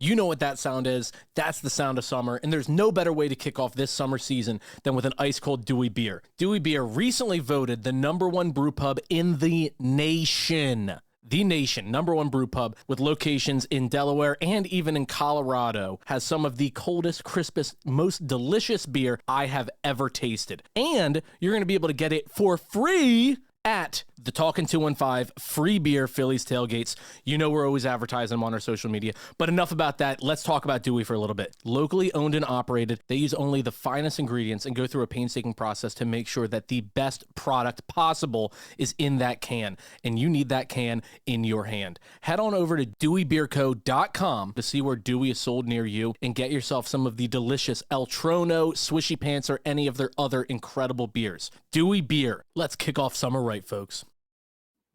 You know what that sound is. That's the sound of summer, and there's no better way to kick off this summer season than with an ice-cold Dewey beer. Dewey Beer recently voted the #1 brew pub in the nation. The nation, #1 brew pub with locations in Delaware and even in Colorado, has some of the coldest, crispest, most delicious beer I have ever tasted. And you're going to be able to get it for free at the Talkin 215 free beer Phillies tailgates. You know we're always advertising them on our social media, but enough about that. Let's talk about Dewey for a little bit. Locally owned and operated, they use only the finest ingredients and go through a painstaking process to make sure that the best product possible is in that can, and you need that can in your hand. Head on over to deweybeerco.com to see where Dewey is sold near you and get yourself some of the delicious El Trono, Swishy Pants, or any of their other incredible beers. Dewey Beer. Let's kick off summer right, folks.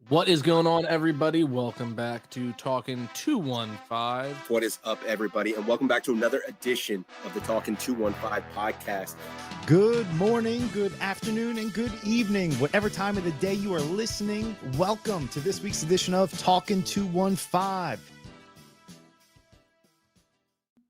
What is going on, everybody? Welcome back to Talkin 215. What is up, everybody? And welcome back to another edition of the Talkin 215 podcast. Good morning, good afternoon, and good evening. Whatever time of the day you are listening, welcome to this week's edition of Talkin 215.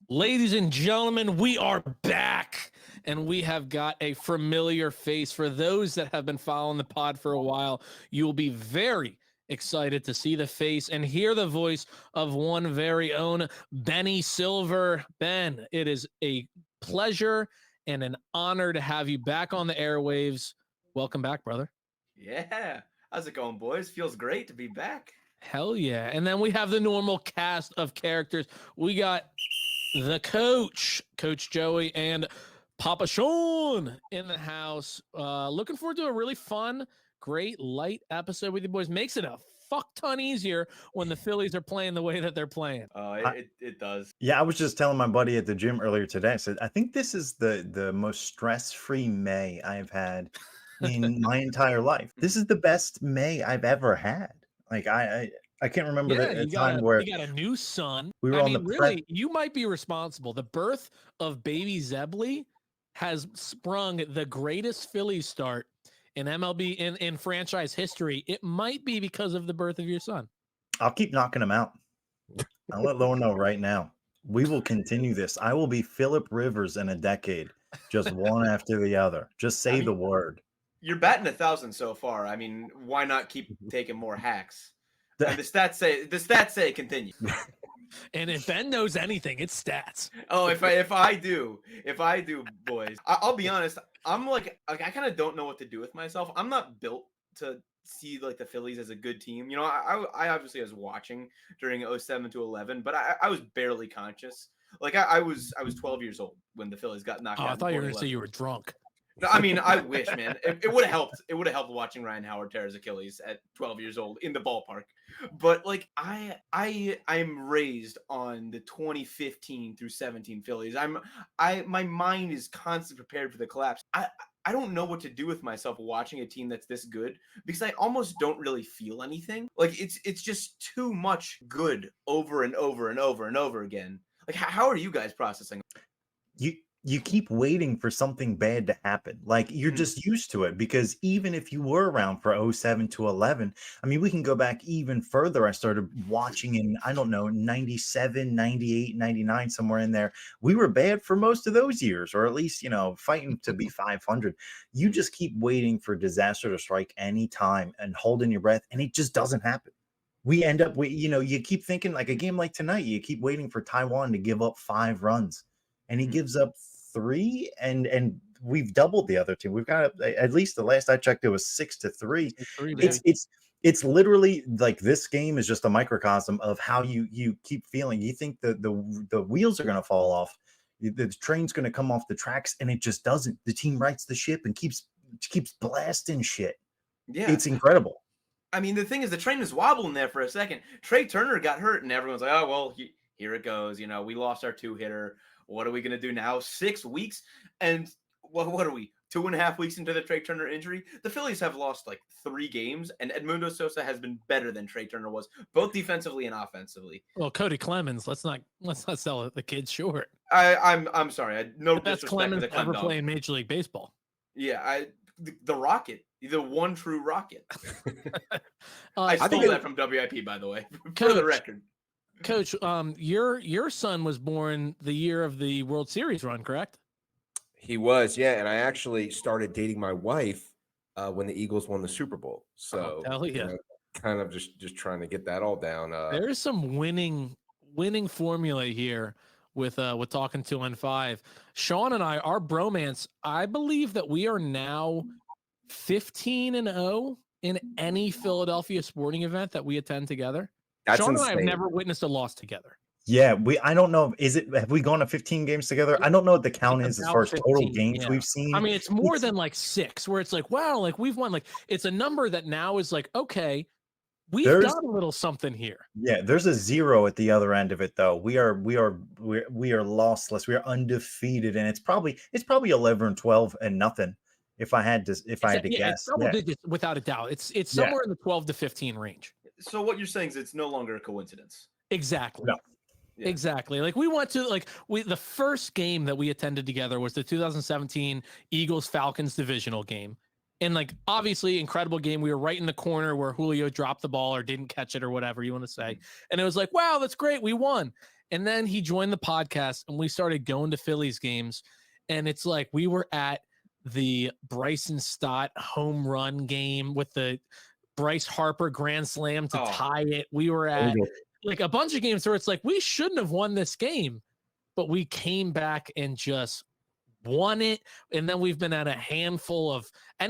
Ladies and gentlemen, we are back, and we have got a familiar face. For those that have been following the pod for a while, you will be very excited to see the face and hear the voice of one very own Benny Silver. Ben, it is a pleasure and an honor to have you back on the airwaves. Welcome back, brother. Yeah. How's it going, boys? Feels great to be back. Hell yeah. And then we have the normal cast of characters. We got the coach, Coach Joey, and Papa Sean in the house. Looking forward to a really fun, great, light episode with you boys. Makes it a fuck ton easier when the Phillies are playing the way that they're playing. It does. Yeah, I was just telling my buddy at the gym earlier today, I said, I think this is the most stress-free May I've had in my entire life. This is the best May I've ever had. Like, I can't remember the time where you got a new son. We were really, you might be responsible. The birth of baby Zebley has sprung the greatest Phillies start in MLB in franchise history. It might be because of the birth of your son. I'll keep knocking him out. I'll let Lauren know right now. We will continue this. I will be Phillip Rivers in a decade, just one after the other. Just say the word. You're batting 1,000 so far. I mean, why not keep taking more hacks? And the stats say continue. And if Ben knows anything, it's stats. Oh, if I do, boys, I'll be honest. I'm like I kind of don't know what to do with myself. I'm not built to see like the Phillies as a good team. You know, I obviously was watching during 07 to 11, but I was barely conscious. Like I was 12 years old when the Phillies got knocked out. I thought you were going to say you were drunk. I mean, I wish, man. It would have helped. It would have helped watching Ryan Howard tear his Achilles at 12 years old in the ballpark. But like, I'm raised on the 2015 through 17 Phillies. My mind is constantly prepared for the collapse. I don't know what to do with myself watching a team that's this good because I almost don't really feel anything. Like it's just too much good over and over and over and over again. Like, how are you guys processing? You keep waiting for something bad to happen. Like you're just used to it because even if you were around for 07 to 11, I mean, we can go back even further. I started watching in, I don't know, 97, 98, 99, somewhere in there. We were bad for most of those years, or at least, you know, fighting to be 500. You just keep waiting for disaster to strike any time and holding your breath, and it just doesn't happen. We end up, you keep thinking like a game like tonight, you keep waiting for Taiwan to give up 5 runs. And he gives up 3, and we've doubled the other team. We've got at least the last I checked, it was 6-3. It's literally like this game is just a microcosm of how you keep feeling. You think the wheels are going to fall off, the train's going to come off the tracks, and it just doesn't. The team rights the ship and keeps blasting shit. Yeah, it's incredible. I mean, the thing is, the train was wobbling there for a second. Trey Turner got hurt, and everyone's like, "Oh well, here it goes." You know, we lost our 2-hitter. What are we going to do now? 6 weeks? And what are we? 2.5 weeks into the Trey Turner injury? The Phillies have lost like 3 games, and Edmundo Sosa has been better than Trey Turner was, both defensively and offensively. Well, Cody Clemens, let's not sell the kid short. I'm sorry. No That's disrespect Clemens to the ever playing Major League Baseball. Yeah, the Rocket, the one true Rocket. I stole that from WIP, by the way, for the record. Coach, your son was born the year of the World Series run, correct? He was, yeah. And I actually started dating my wife when the Eagles won the Super Bowl. So, Hell yeah. kind of just trying to get that all down. There's some winning formula here with talking 2-5. Sean and I, our bromance, I believe that we are now 15-0 in any Philadelphia sporting event that we attend together. That's Sean insane. and I have never witnessed a loss together. Yeah, I don't know. Have we gone to 15 games together? I don't know what the count is as About far as total 15, games yeah. we've seen. I mean, it's more than like 6, where it's like, wow, like we've won. Like it's a number that now is like, okay, we've got a little something here. Yeah, there's a 0 at the other end of it, though. We are lossless. We are undefeated, and it's probably 11-12 and nothing. If I had to guess, it's double digits without a doubt. It's somewhere in the 12 to 15 range. So what you're saying is it's no longer a coincidence. Exactly. No. Yeah. Exactly. Like we went to the first game that we attended together was the 2017 Eagles Falcons divisional game. And like obviously incredible game. We were right in the corner where Julio dropped the ball or didn't catch it or whatever you want to say. And it was like, wow, that's great. We won. And then he joined the podcast and we started going to Phillies games. And it's like we were at the Bryson Stott home run game with the Bryce Harper grand slam to tie it. We were at like a bunch of games where it's like we shouldn't have won this game, but we came back and just won it. And then we've been at a handful of,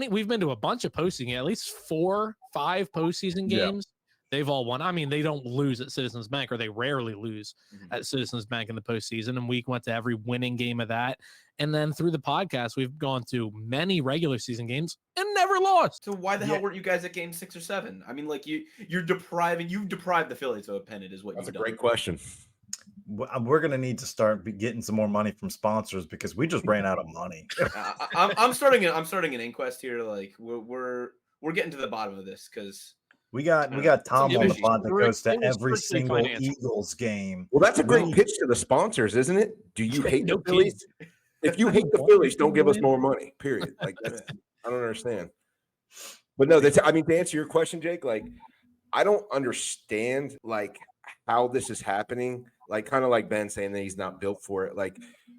we've been to a bunch of postseason, at least 4-5 postseason games. They've all won. I mean, they don't lose at Citizens Bank, or they rarely lose at Citizens Bank in the postseason. And we went to every winning game of that. And then through the podcast, we've gone to many regular season games and never lost. So why the hell weren't you guys at game 6 or 7? I mean, like you've deprived the Phillies of a pennant is what That's you've a done. great question. We're gonna need to start getting some more money from sponsors because we just ran out of money. I'm starting an inquest here. Like we're getting to the bottom of this because we got Tom on the pod that goes to every single financial. Eagles game. Well, that's a great pitch to the sponsors, isn't it? Do you hate the Phillies? If you hate the Phillies, don't give us more money. Period. Like that's, I don't understand. But no, I mean, to answer your question, Jake, like I don't understand like how this is happening. Like kind of like Ben saying that he's not built for it. Like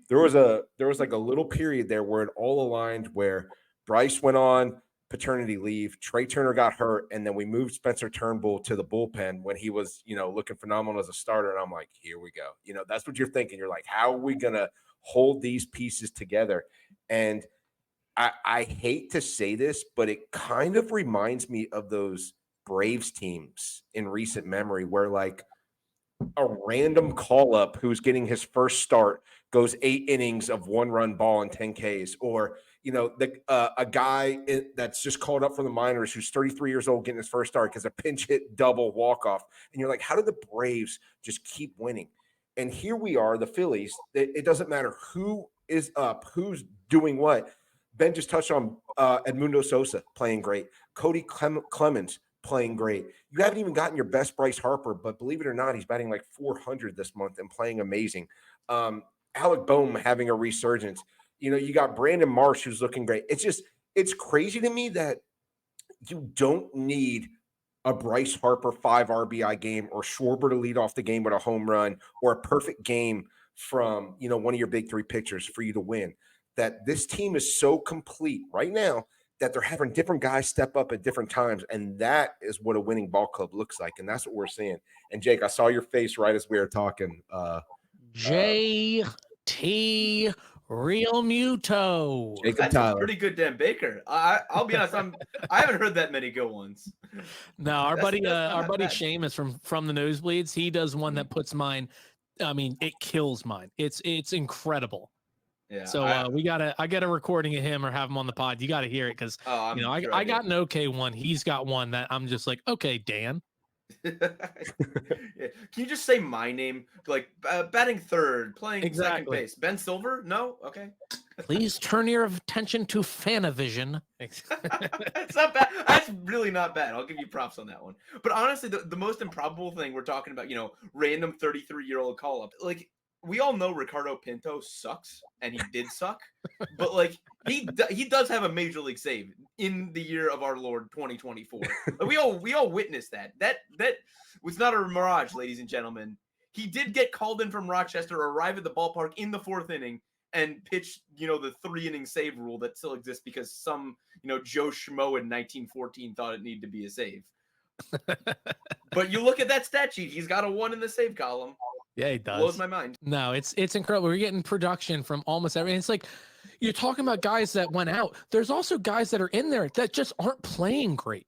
there was like a little period there where it all aligned, where Bryce went on paternity leave, Trey Turner got hurt, and then we moved Spencer Turnbull to the bullpen when he was, looking phenomenal as a starter. And I'm like, here we go. That's what you're thinking. You're like, how are we gonna hold these pieces together? And I hate to say this, but it kind of reminds me of those Braves teams in recent memory where like a random call up who's getting his first start goes 8 innings of 1-run ball and 10 Ks, or a guy that's just called up from the minors who's 33 years old getting his first start because a pinch hit double walk off, and you're like, how do the Braves just keep winning? And here we are, the Phillies. It doesn't matter who is up, who's doing what. Ben just touched on Edmundo Sosa playing great, Cody Clemens playing great. You haven't even gotten your best Bryce Harper, but believe it or not, he's batting like 400 this month and playing amazing. Alec Boehm having a resurgence. You got Brandon Marsh who's looking great. It's crazy to me that you don't need a Bryce Harper 5 RBI game or Schwarber to lead off the game with a home run or a perfect game from, one of your big 3 pitchers for you to win. That this team is so complete right now that they're having different guys step up at different times. And that is what a winning ball club looks like. And that's what we're seeing. And Jake, I saw your face right as we were talking. JT Real Muto. That's a pretty good Dan Baker. I'll be honest, I haven't heard that many good ones. No, our buddy bad. Seamus from the Nosebleeds, he does one that puts mine. I mean, it kills mine. It's incredible. Yeah. So I get a recording of him or have him on the pod. You got to hear it because I got an okay one. He's got one that I'm just like, okay, Dan. Yeah. Can you just say my name? Like batting third, playing second base. Ben Silver? No? Okay. Please turn your attention to Fanavision. It's not bad. That's really not bad. I'll give you props on that one. But honestly, the most improbable thing we're talking about, random 33-year-old call up. Like, we all know Ricardo Pinto sucks, and he did suck. But like he does have a major league save in the year of our Lord 2024. Like, we all witnessed that. That was not a mirage, ladies and gentlemen. he did get called in from Rochester, arrive at the ballpark in the 4th inning, and pitch, the 3-inning save rule that still exists because some, Joe Schmo in 1914 thought it needed to be a save. But you look at that stat sheet, he's got a 1 in the save column. Yeah, he does. Blows my mind. No, it's incredible. We're getting production from almost everything. It's like you're talking about guys that went out. There's also guys that are in there that just aren't playing great.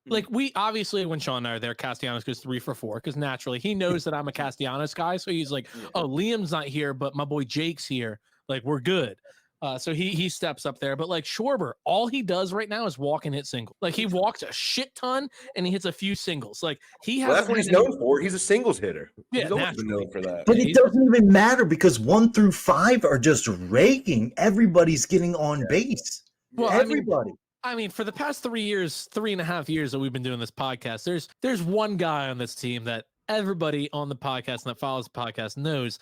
Like we obviously, when Sean and I are there, Castellanos goes 3 for 4 because naturally he knows that I'm a Castellanos guy. So he's like, oh, Liam's not here, but my boy Jake's here. Like we're good. So he steps up there. But like Schwarber, all he does right now is walk and hit singles. Like he walks a shit ton and he hits a few singles. Like he has. That's what he's known for. He's a singles hitter. Yeah, he's always been known for that. But it doesn't even matter because 1 through 5 are just raking. Everybody's getting on base. Well, everybody. I mean, for the past 3.5 years that we've been doing this podcast, there's one guy on this team that everybody on the podcast and that follows the podcast knows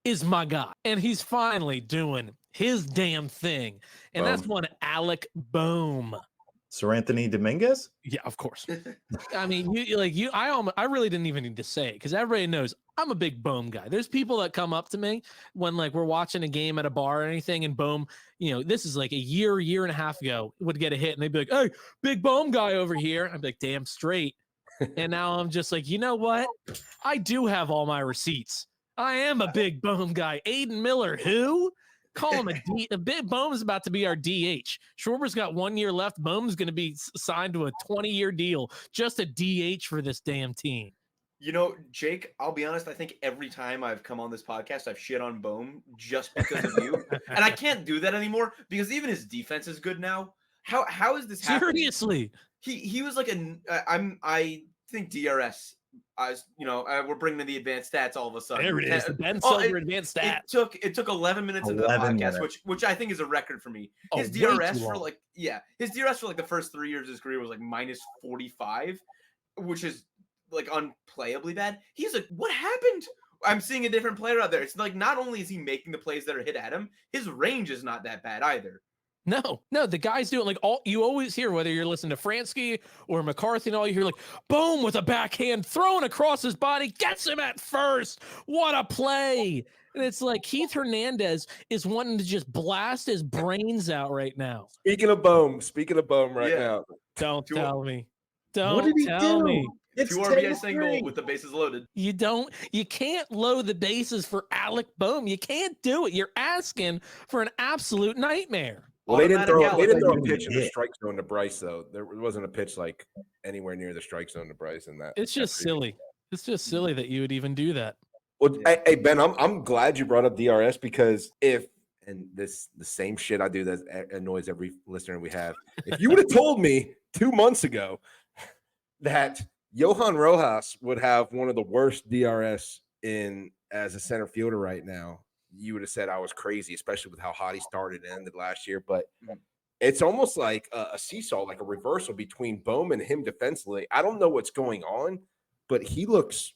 is my guy. And he's finally doing his damn thing. And that's one Alec Boehm. Sir Anthony Dominguez? Yeah, of course. I mean, I really didn't even need to say it because everybody knows I'm a big Boehm guy. There's people that come up to me when like we're watching a game at a bar or anything, and Boehm, this is like a year and a half ago, would get a hit and they'd be like, "Hey, big Boehm guy over here." I'd be like, "Damn straight." And now I'm just like, you know what? I do have all my receipts. I am a big Boehm guy. Aiden Miller, who? Call him a bit. Boehm's about to be our DH. Schwarber's got 1 year left. Boehm's going to be signed to a 20-year deal, just a DH for this damn team. Jake, I'll be honest. I think every time I've come on this podcast, I've shit on Boehm just because of you. And I can't do that anymore because even his defense is good now. How is this happening? Seriously. He was like I think DRS. We're bringing in the advanced stats all of a sudden. There it is. The Ben Silver advanced stats. It took 11 minutes into the podcast, which I think is a record for me. His DRS for his DRS for like the first 3 years of his career was like -45, which is like unplayably bad. He's like, what happened? I'm seeing a different player out there. It's like not only is he making the plays that are hit at him, his range is not that bad either. No, the guys do it like you always hear, whether you're listening to Fransky or McCarthy and all, you hear like Boehm with a backhand thrown across his body, gets him at first. What a play. And it's like Keith Hernandez is wanting to just blast his brains out right now. Speaking of Boehm right now. Don't tell me. What did he tell do? me. It's 2 RBI single with the bases loaded. You can't load the bases for Alec Boehm. You can't do it. You're asking for an absolute nightmare. Well, they didn't throw a pitch in the strike zone to Bryce, though. There wasn't a pitch like anywhere near the strike zone to Bryce in that. It's just silly. It's just silly that you would even do that. Well, hey Ben, I'm glad you brought up DRS because the same shit I do that annoys every listener we have. If you would have told me 2 months ago that Johan Rojas would have one of the worst DRS as a center fielder right now, you would have said I was crazy, especially with how hot he started and ended last year. But it's almost like a seesaw, like a reversal between Boehm and him defensively. I don't know what's going on, but he looks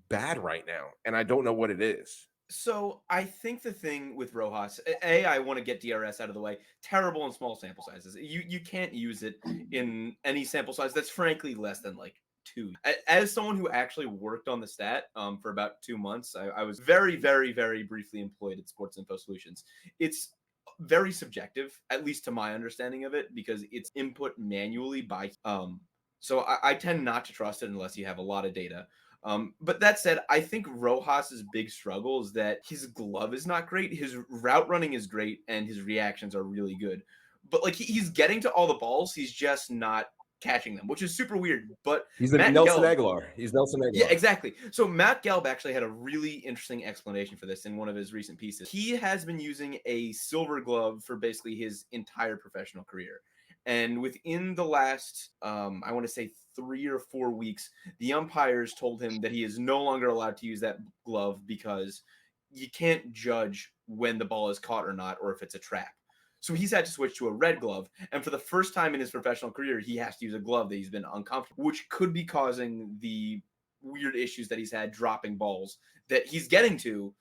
bad right now, and I don't know what it is. So I think the thing with Rojas, I want to get DRS out of the way. Terrible in small sample sizes. You can't use it in any sample size that's frankly less than like 2. As someone who actually worked on the stat for about 2 months, I was very, very, very briefly employed at Sports Info Solutions. It's very subjective, at least to my understanding of it, because it's input manually by. So I tend not to trust it unless you have a lot of data. But that said, I think Rojas's big struggle is that his glove is not great. His route running is great, and his reactions are really good. But like he's getting to all the balls, he's just not catching them, which is super weird. But he's Nelson Aguilar. He's Nelson Aguilar. Yeah, exactly. So Matt Gelb actually had a really interesting explanation for this in one of his recent pieces. He has been using a silver glove for basically his entire professional career. And within the last, I want to say 3 or 4 weeks, the umpires told him that he is no longer allowed to use that glove because you can't judge when the ball is caught or not, or if it's a trap. So he's had to switch to a red glove. And for the first time in his professional career, he has to use a glove that he's been uncomfortable, which could be causing the weird issues that he's had dropping balls that he's getting to,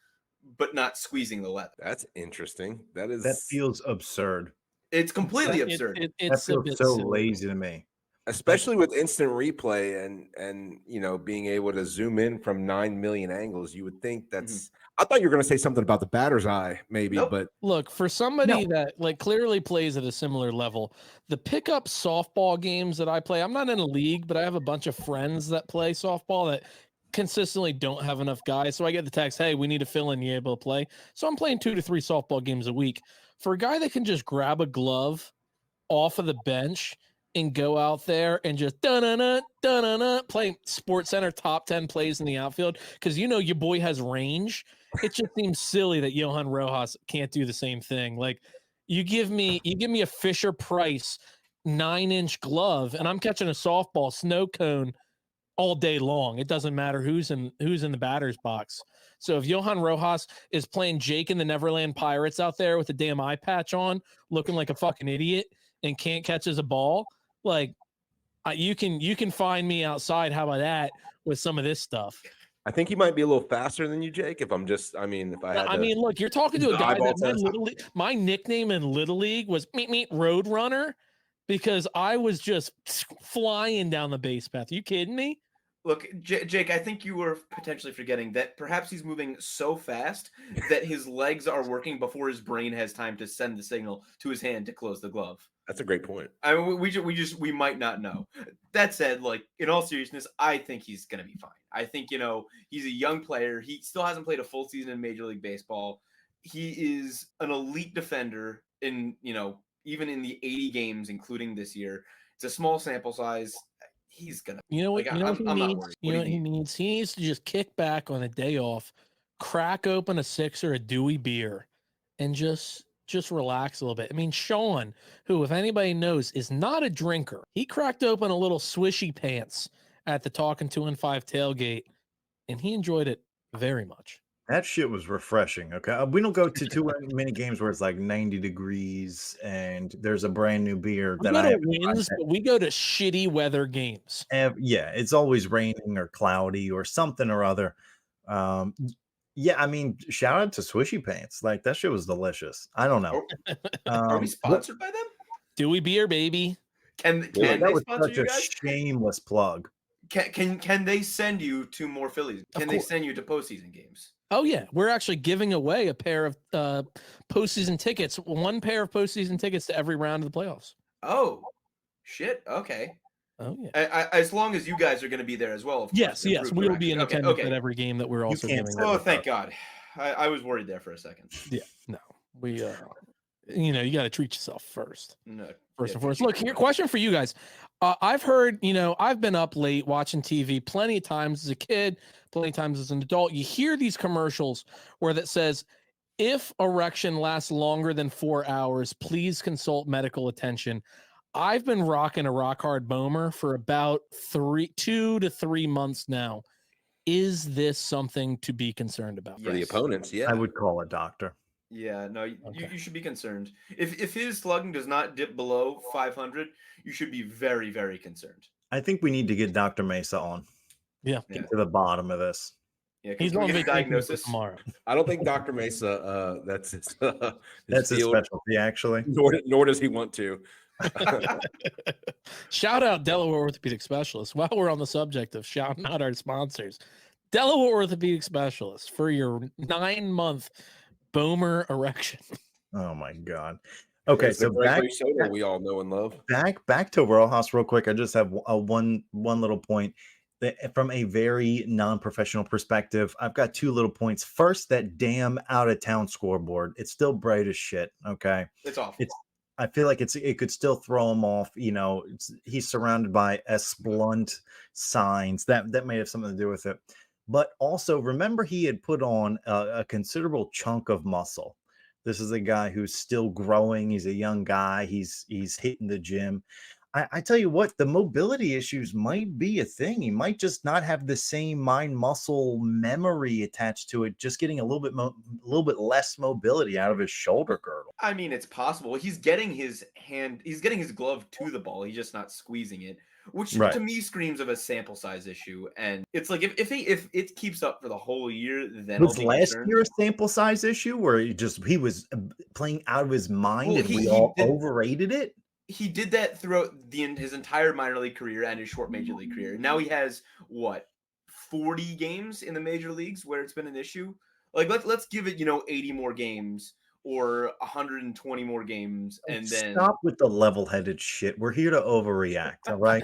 but not squeezing the leather. That's interesting. That feels absurd. It's completely absurd. That feels so lazy to me. especially with instant replay and being able to zoom in from 9 million angles. You would think that's. I thought you were going to say something about the batter's eye, maybe, Nope. but Look, for somebody that like clearly plays at a similar level, the pickup softball games that I play, I'm not in a league, but I have a bunch of friends that play softball that consistently don't have enough guys. So I get the text, hey, we need to fill in, you able to play? So I'm playing 2 to 3 softball games a week. For a guy that can just grab a glove off of the bench and go out there and just playing Sports Center top 10 plays in the outfield, because your boy has range. It just seems silly that Johan Rojas can't do the same thing. Like you give me a Fisher Price 9-inch glove and I'm catching a softball snow cone all day long. It doesn't matter who's in the batter's box. So if Johan Rojas is playing Jake in the Neverland Pirates out there with a damn eye patch on, looking like a fucking idiot and can't catch as a ball, like you can find me outside. How about that with some of this stuff? I think he might be a little faster than you, Jake. If I had look, you're talking to a guy that my nickname in Little League was Meet Road Runner because I was just flying down the base path. Are you kidding me? Look, Jake, I think you were potentially forgetting that perhaps he's moving so fast that his legs are working before his brain has time to send the signal to his hand to close the glove. That's a great point. I mean, we might not know. That said, like in all seriousness, I think he's going to be fine. I think, he's a young player. He still hasn't played a full season in Major League Baseball. He is an elite defender in, even in the 80 games, including this year. It's a small sample size. He's gonna. I'm not worried. You know what he needs? He needs to just kick back on a day off, crack open a 6 or a Dewey beer, and just relax a little bit. I mean, Sean, who, if anybody knows, is not a drinker, he cracked open a little swishy pants at the Talkin 2-5 tailgate, and he enjoyed it very much. That shit was refreshing. Okay. We don't go to too many games where it's like 90 degrees and there's a brand new beer But we go to shitty weather games. Yeah. It's always raining or cloudy or something or other. Yeah. I mean, shout out to Swishy Pants. Like that shit was delicious. I don't know. Are we sponsored by them? Dewey beer, baby. Can they that was sponsor such you a guys? shameless plug. Can they send you to more Phillies? Can they send you to postseason games? Oh yeah, we're actually giving away a pair of postseason tickets. 1 pair of postseason tickets to every round of the playoffs. Oh, shit. Okay. Oh yeah. As long as you guys are going to be there as well. Of course, yes, we will be in attendance at every game that we're also giving. Oh, thank God. I was worried there for a second. Yeah. No, we. You got to treat yourself first. No. First and foremost. Look, here, question for you guys. I've heard, I've been up late watching TV plenty of times as a kid, plenty of times as an adult. You hear these commercials where that says, if erection lasts longer than 4 hours, please consult medical attention. I've been rocking a rock hard Bomer for about 2 to 3 months now. Is this something to be concerned about? For the opponents? Yeah. I would call a doctor. Yeah, no, you should be concerned. If his slugging does not dip below 500, you should be very, very concerned. I think we need to get Dr. Mesa on. Yeah. Get to the bottom of this. Yeah, he's on vacation diagnosis tomorrow. I don't think Dr. Mesa, that's his specialty, actually. Nor does he want to. Shout out Delaware Orthopedic Specialists. While we're on the subject of shouting out our sponsors, Delaware Orthopedic Specialists for your 9-month Bomer erection. Oh my God. Okay, so back soda we all know and love. Back to Rojas real quick. I just have one little point. From a very non-professional perspective, I've got 2 little points. First, that damn out of town scoreboard. It's still bright as shit. Okay, it's awful. I feel like it could still throw him off. He's surrounded by blunt signs that may have something to do with it. But also, remember, he had put on a considerable chunk of muscle. This is a guy who's still growing. He's a young guy. He's hitting the gym. I tell you what, the mobility issues might be a thing. He might just not have the same mind muscle memory attached to it. Just getting a little bit less mobility out of his shoulder girdle. I mean, it's possible. He's getting his glove to the ball. He's just not squeezing it. Which to me screams of a sample size issue, and it's like if it keeps up for the whole year, then was last year a sample size issue where he was playing out of his mind and we all overrated it. he did that throughout his entire minor league career and his short major league career. Now he has what 40 games in the major leagues where it's been an issue. Like let's give it 80 more games or 120 more games, and then Stop with the level-headed shit. We're here to overreact, all right?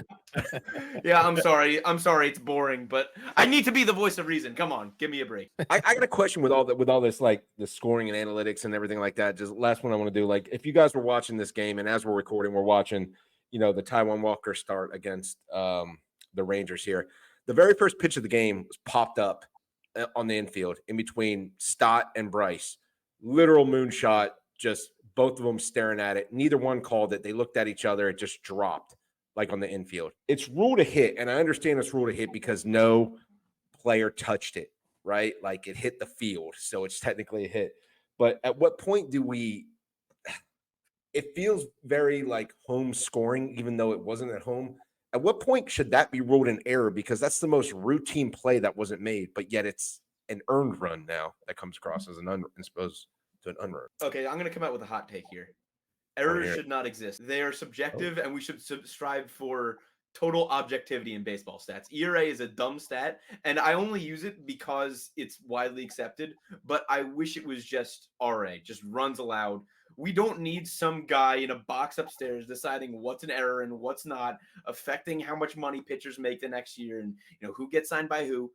yeah, I'm sorry, it's boring, but I need to be the voice of reason. Come on, give me a break. I got a question with all this, like the scoring and analytics and everything like that. Just last one I want to do. Like, if you guys were watching this game, and as we're recording, we're watching, the Taiwan Walker start against the Rangers here. The very first pitch of the game was popped up on the infield in between Stott and Bryce. Literal moonshot, just both of them staring at it. Neither one called it. They looked at each other. It just dropped like on the infield. It's ruled a hit, and I understand it's ruled a hit because no player touched it, right? Like it hit the field, so it's technically a hit. But at what point do we – it feels very like home scoring, even though it wasn't at home. At what point should that be ruled an error? Because that's the most routine play that wasn't made, but yet it's an earned run now that comes across as as opposed to an unrun. Okay, I'm going to come out with a hot take here. Errors should not exist. They are subjective, and we should strive for total objectivity in baseball stats. ERA is a dumb stat, and I only use it because it's widely accepted, but I wish it was just RA, just runs allowed. We don't need some guy in a box upstairs deciding what's an error and what's not, affecting how much money pitchers make the next year and who gets signed by who.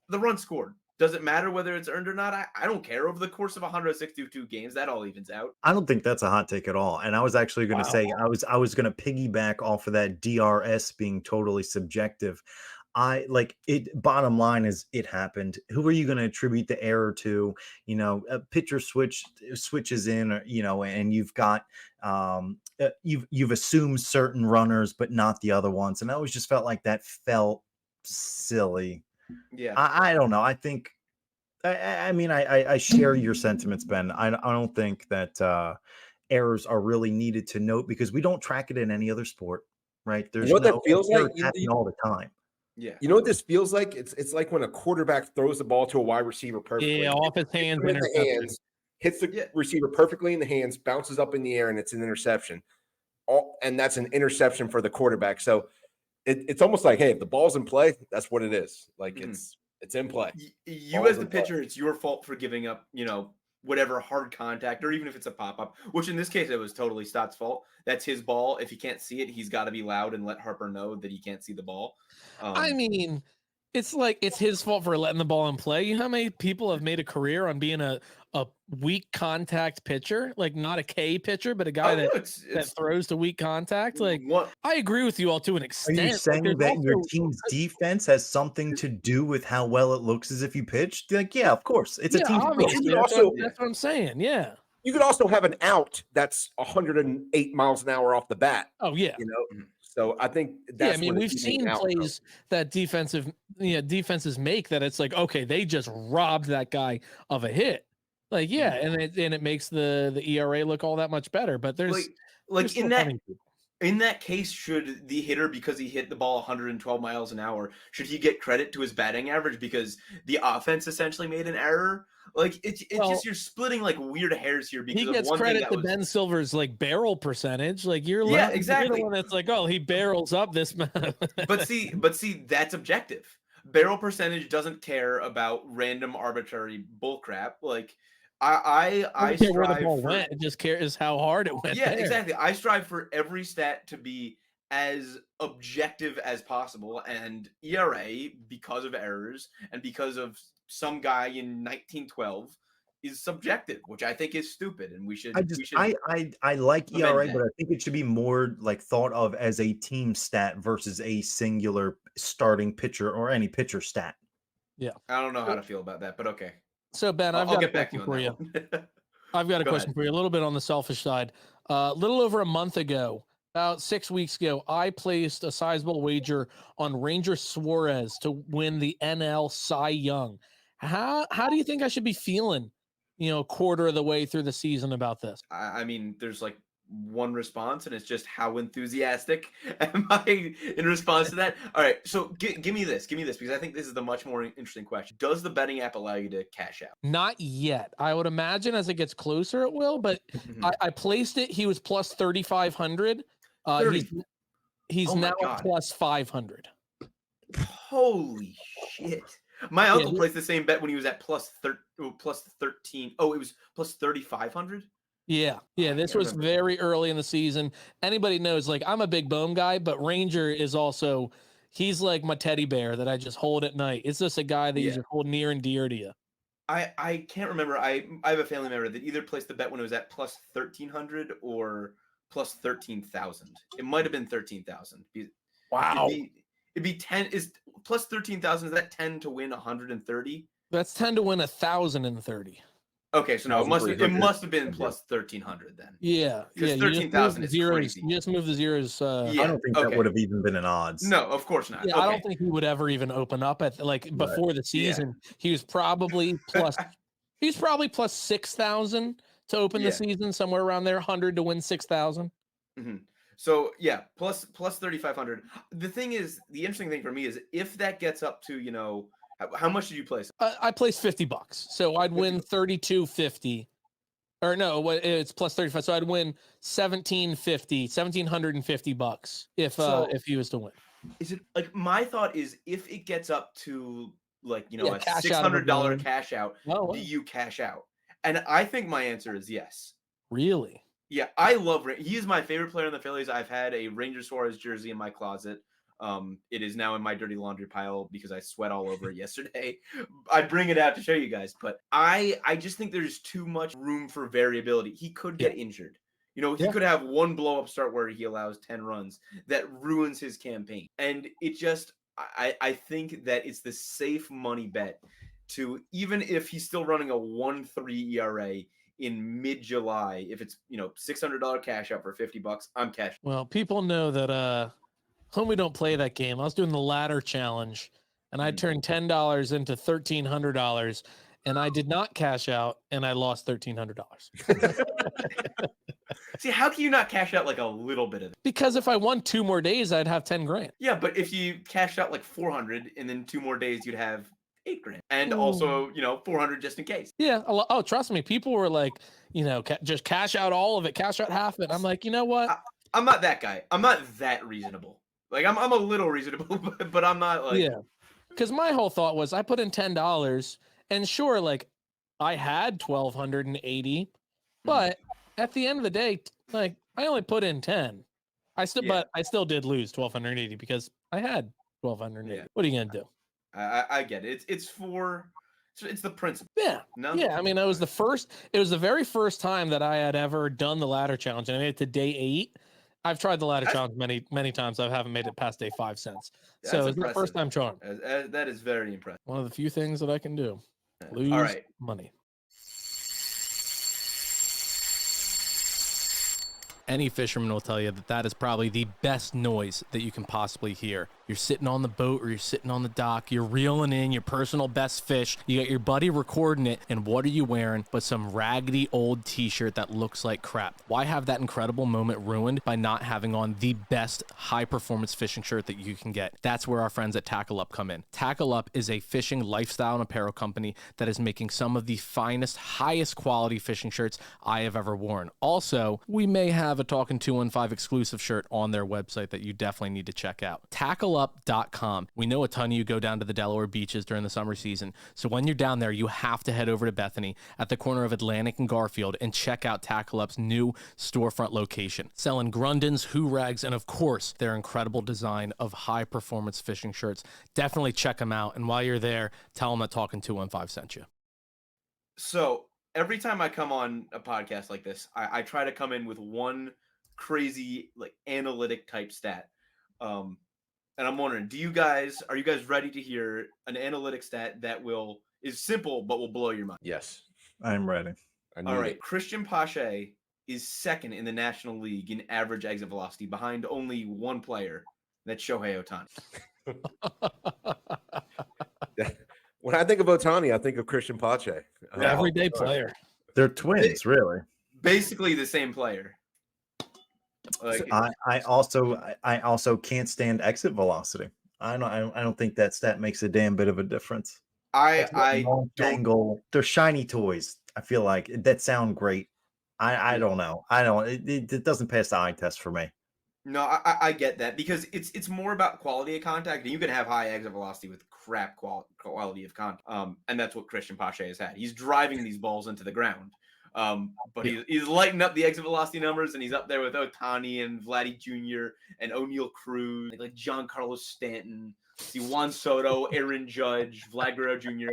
The run scored. Does it matter whether it's earned or not? I don't care. Over the course of 162 games, that all evens out. I don't think that's a hot take at all. And I was actually going to say, I was going to piggyback off of that DRS being totally subjective. Bottom line is it happened. Who are you going to attribute the error to? A pitcher switches in, and you've got you've assumed certain runners, but not the other ones. And I always just felt like that felt silly. Yeah, I don't know. I think, I share your sentiments, Ben. I don't think that errors are really needed to note because we don't track it in any other sport, right? There's that feels like happening all the time. Yeah. You know what this feels like? It's like when a quarterback throws the ball to a wide receiver perfectly. Yeah, off his hands, hits the receiver perfectly in the hands, bounces up in the air, and it's an interception. And that's an interception for the quarterback. So it's almost like, hey, if the ball's in play, that's what it is. Like it's in play. You as the pitcher, it's your fault for giving up, whatever hard contact, or even if it's a pop-up, which in this case, it was totally Stott's fault. That's his ball. If he can't see it, he's got to be loud and let Harper know that he can't see the ball. It's like it's his fault for letting the ball in play. You know how many people have made a career on being a weak contact pitcher, like not a K pitcher, but a guy that throws to weak contact? Like, I agree with you all to an extent. Are you saying that your team's defense has something to do with how well it looks as if you pitched? Like, yeah, of course, it's a team. That's what I'm saying. Yeah. You could also have an out that's 108 miles an hour off the bat. Oh yeah. So I think that's we've seen plays that defenses make that it's like, okay, they just robbed that guy of a hit. Like, yeah, and it makes the ERA look all that much better. But there's in that case, should the hitter, because he hit the ball 112 miles an hour, should he get credit to his batting average because the offense essentially made an error? Like it's just you're splitting like weird hairs here because he gets credit to Ben Silver's like barrel percentage. Like you're exactly the one that's like, oh, he barrels up this man. but see, that's objective. Barrel percentage doesn't care about random arbitrary bullcrap. Like I care where the ball went. It just cares how hard it went. Yeah, exactly. I strive for every stat to be as objective as possible, and ERA, because of errors and because of some guy in 1912, is subjective, which I think is stupid, and we should. I like ERA, but I think it should be more like thought of as a team stat versus a singular starting pitcher or any pitcher stat. Yeah, I don't know how to feel about that, but okay. So Ben, I'll get back to you for you. I've got a question for you, a little bit on the selfish side. A little over a month ago, about 6 weeks ago, I placed a sizable wager on Ranger Suarez to win the NL Cy Young. How do you think I should be feeling, quarter of the way through the season about this? I mean, there's like one response, and it's just how enthusiastic am I in response to that? All right, so give me this, because I think this is the much more interesting question. Does the betting app allow you to cash out? Not yet. I would imagine as it gets closer it will, but I placed it. He was plus 3,500. 30. He's Oh my now God. plus 500. Holy shit. My uncle placed the same bet when he was at plus 13. Oh, it was plus 3,500? Yeah. This was very early in the season. Anybody knows, like, I'm a big Bohm guy, but Ranger is also, he's like my teddy bear that I just hold at night. It's just a guy that you just hold near and dear to you. I can't remember. I have a family member that either placed the bet when it was at plus 1,300 or plus 13,000. It might have been 13,000. Wow. It'd be 10. Is plus 13,000, is that 10 to win 130? That's 10 to win 1,030. Okay, so no, it must have been plus 1,300 then. Yeah. Because 13,000 is crazy. You just move the zeros. I don't think that would have even been an odds. No, of course not. Yeah, I don't think he would ever even open up at, like, before the season. He was probably plus 6,000 to open the season, somewhere around there, 100 to win 6,000. Mm-hmm. So yeah, plus 3,500. The thing is, the interesting thing for me is if that gets up to, you know, how much did you place? I placed $50, so I'd win 32.50. Or no, it's plus 35, so I'd win $1,750 if he was to win. Is it like, my thought is, if it gets up to, like, you know, a $600 cash out, do you cash out? And I think my answer is yes. Really? Yeah, I love. He is my favorite player in the Phillies. I've had a Ranger Suarez jersey in my closet. It is now in my dirty laundry pile because I sweat all over it yesterday. I bring it out to show you guys, but I just think there's too much room for variability. He could get injured. You know, he could have one blow up start where he allows 10 runs that ruins his campaign. And it just, I think that it's the safe money bet to, even if he's still running a 1.3 ERA in mid-July, if it's, you know, $600 cash out for $50, I'm cashing. Well, people know that homie don't play that game. I was doing the ladder challenge, and I turned $10 into $1,300, and I did not cash out, and I lost $1,300. See, how can you not cash out like a little bit of it? Because if I won 2 more days, I'd have 10 grand. Yeah, but if you cashed out like 400, and then 2 more days, you'd have 8 grand, and also, you know, 400 just in case. Yeah. Oh, trust me, people were like, you know, just cash out all of it, cash out half of it. I'm like, you know what? I'm not that guy. I'm not that reasonable. Like, I'm a little reasonable, but I'm not like. Yeah. Because my whole thought was, I put in $10, and sure, like, I had 1,280, but at the end of the day, like, I only put in 10. But I still did lose 1,280 because I had 1,280. Yeah. What are you gonna do? I get it. It's the principle. Yeah. No? Yeah. I mean, it was the very first time that I had ever done the ladder challenge, and I made it to day 8. I've tried the ladder challenge many times. I haven't made it past day 5 since. So it's the first time charm. That is very impressive. One of the few things that I can do. Lose money. Any fisherman will tell you that is probably the best noise that you can possibly hear. You're sitting on the boat or you're sitting on the dock, you're reeling in your personal best fish, you got your buddy recording it, and what are you wearing but some raggedy old t-shirt that looks like crap? Why have that incredible moment ruined by not having on the best high-performance fishing shirt that you can get? That's where our friends at Tackle Up come in. Tackle Up is a fishing lifestyle and apparel company that is making some of the finest, highest quality fishing shirts I have ever worn. Also, we may have a Talkin 215 exclusive shirt on their website that you definitely need to check out. TackleUp.com. We know a ton of you go down to the Delaware beaches during the summer season, so when you're down there, you have to head over to Bethany at the corner of Atlantic and Garfield and check out Tackle Up's new storefront location, selling Grundens, Hoo-Rags, and of course, their incredible design of high-performance fishing shirts. Definitely check them out, and while you're there, tell them that Talkin 215 sent you. So, every time I come on a podcast like this, I try to come in with one crazy, like, analytic type stat. And I'm wondering, are you guys ready to hear an analytic stat that is simple but will blow your mind? Yes. I'm ready. All right. Christian Pache is second in the National League in average exit velocity, behind only one player. That's Shohei Ohtani. When I think of Ohtani, I think of Christian Pache. Everyday player. They're twins, really. Basically the same player. Like, I also can't stand exit velocity. I don't think that stat makes a damn bit of a difference. They're shiny toys. I feel like that sound great. I don't know. It doesn't pass the eye test for me. No, I get that because it's more about quality of contact. And you can have high exit velocity with crap quality of contact, and that's what Christian Pache has had. He's driving these balls into the ground, but he's lighting up the exit velocity numbers, and he's up there with Ohtani and Vladdy Jr. and O'Neal Cruz, like Giancarlo Stanton. See Juan Soto, Aaron Judge, Vlad Guerrero Jr.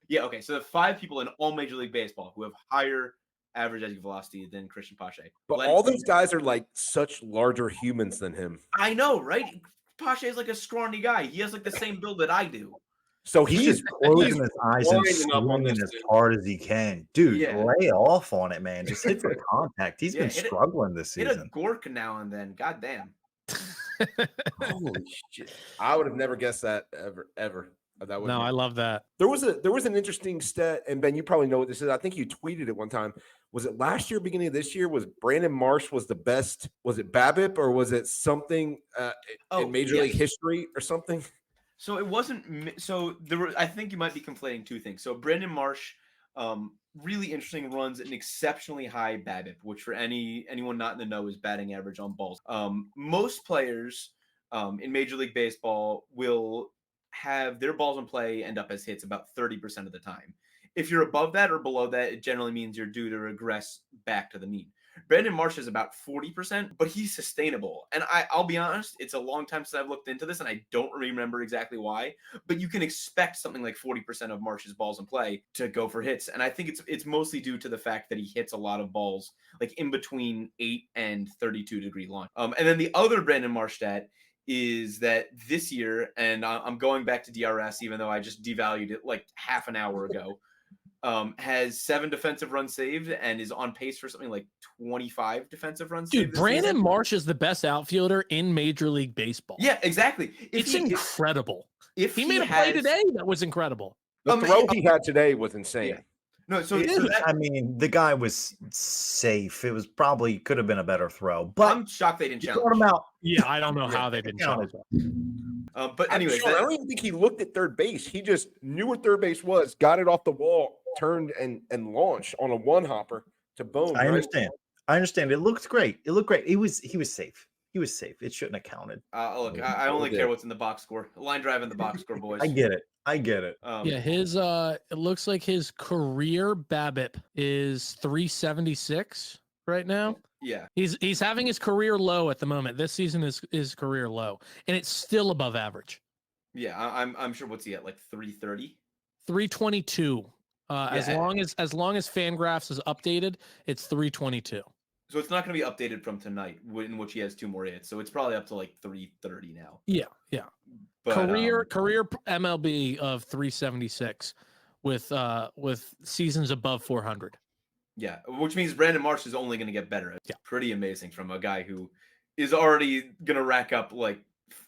Yeah, okay. So the 5 people in all Major League Baseball who have higher average exit velocity than Christian Pache. But all those guys are like such larger humans than him. I know, right? Pache is like a scrawny guy. He has like the same build that I do. So he's just closing his eyes and swinging as hard as he can. Dude, lay off on it, man. Just hit the contact. He's been struggling this season. Hit a gork now and then. God damn. Holy shit. I would have never guessed that ever. No, I love that. There was an interesting stat, and Ben, you probably know what this is. I think you tweeted it one time. Was it last year, beginning of this year? Was Brandon Marsh was the best? Was it BABIP or was it something in Major League history or something? So it wasn't. So there were. I think you might be conflating two things. So Brandon Marsh, really interesting, runs an exceptionally high BABIP, which for anyone not in the know is batting average on balls. Most players in Major League Baseball will have their balls in play end up as hits about 30% of the time. If you're above that or below that, it generally means you're due to regress back to the mean. Brandon Marsh is about 40%, but he's sustainable. And I'll be honest, it's a long time since I've looked into this, and I don't remember exactly why, but you can expect something like 40% of Marsh's balls in play to go for hits. And I think it's mostly due to the fact that he hits a lot of balls like in between 8 and 32-degree launch. And then the other Brandon Marsh stat is that this year, and I'm going back to DRS, even though I just devalued it like half an hour ago, has 7 defensive runs saved and is on pace for something like 25 defensive runs saved. Dude, Brandon Marsh is the best outfielder in Major League Baseball. Yeah, exactly. It's incredible. If he made a play today, that was incredible. The throw he had today was insane. Yeah. No, I mean, the guy was safe. It was probably could have been a better throw, but I'm shocked they didn't challenge him out. Yeah, I don't know how they didn't challenge him. But anyways, I don't even think he looked at third base. He just knew where third base was, got it off the wall, turned and launched on a one hopper to boom. I understand. It looked great. He was safe. He was safe. It shouldn't have counted. Look, I only care what's in the box score. Line drive in the box score, boys. I get it. Yeah, his it looks like his career BABIP is 376 right now. Yeah. He's having his career low at the moment. This season is his career low, and it's still above average. Yeah, I'm sure. What's he at? Like 330? 322. As long as Fangraphs is updated, it's 322. So it's not going to be updated from tonight, in which he has 2 more hits. So it's probably up to like 330 now. Yeah. But, career MLB of 376 with seasons above 400. Yeah, which means Brandon Marsh is only going to get better. It's pretty amazing from a guy who is already going to rack up like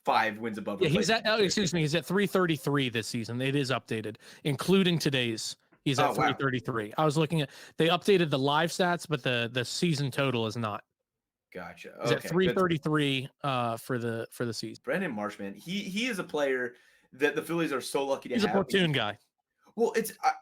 5 wins above. Yeah, he's at 333 this season. It is updated, including today's. He's at 333. Wow. I was looking at, they updated the live stats, but the season total is not. Gotcha. He's at 333 for the season. Brandon Marsh, man, he is a player that the Phillies are so lucky to have. He's a platoon guy. Well,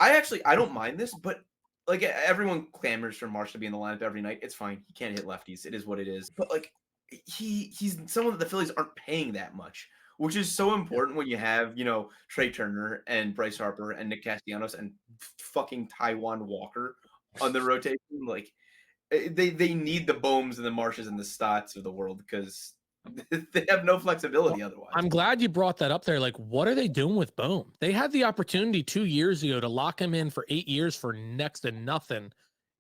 I don't mind this, but like everyone clamors for Marsh to be in the lineup every night. It's fine. He can't hit lefties. It is what it is. But like he's someone that the Phillies aren't paying that much, which is so important when you have, Trey Turner and Bryce Harper and Nick Castellanos and fucking Taijuan Walker on the rotation. Like they need the Bohms and the Marshes and the Stotts of the world because they have no flexibility otherwise. I'm glad you brought that up there. Like, what are they doing with Bohm? They had the opportunity 2 years ago to lock him in for 8 years for next to nothing.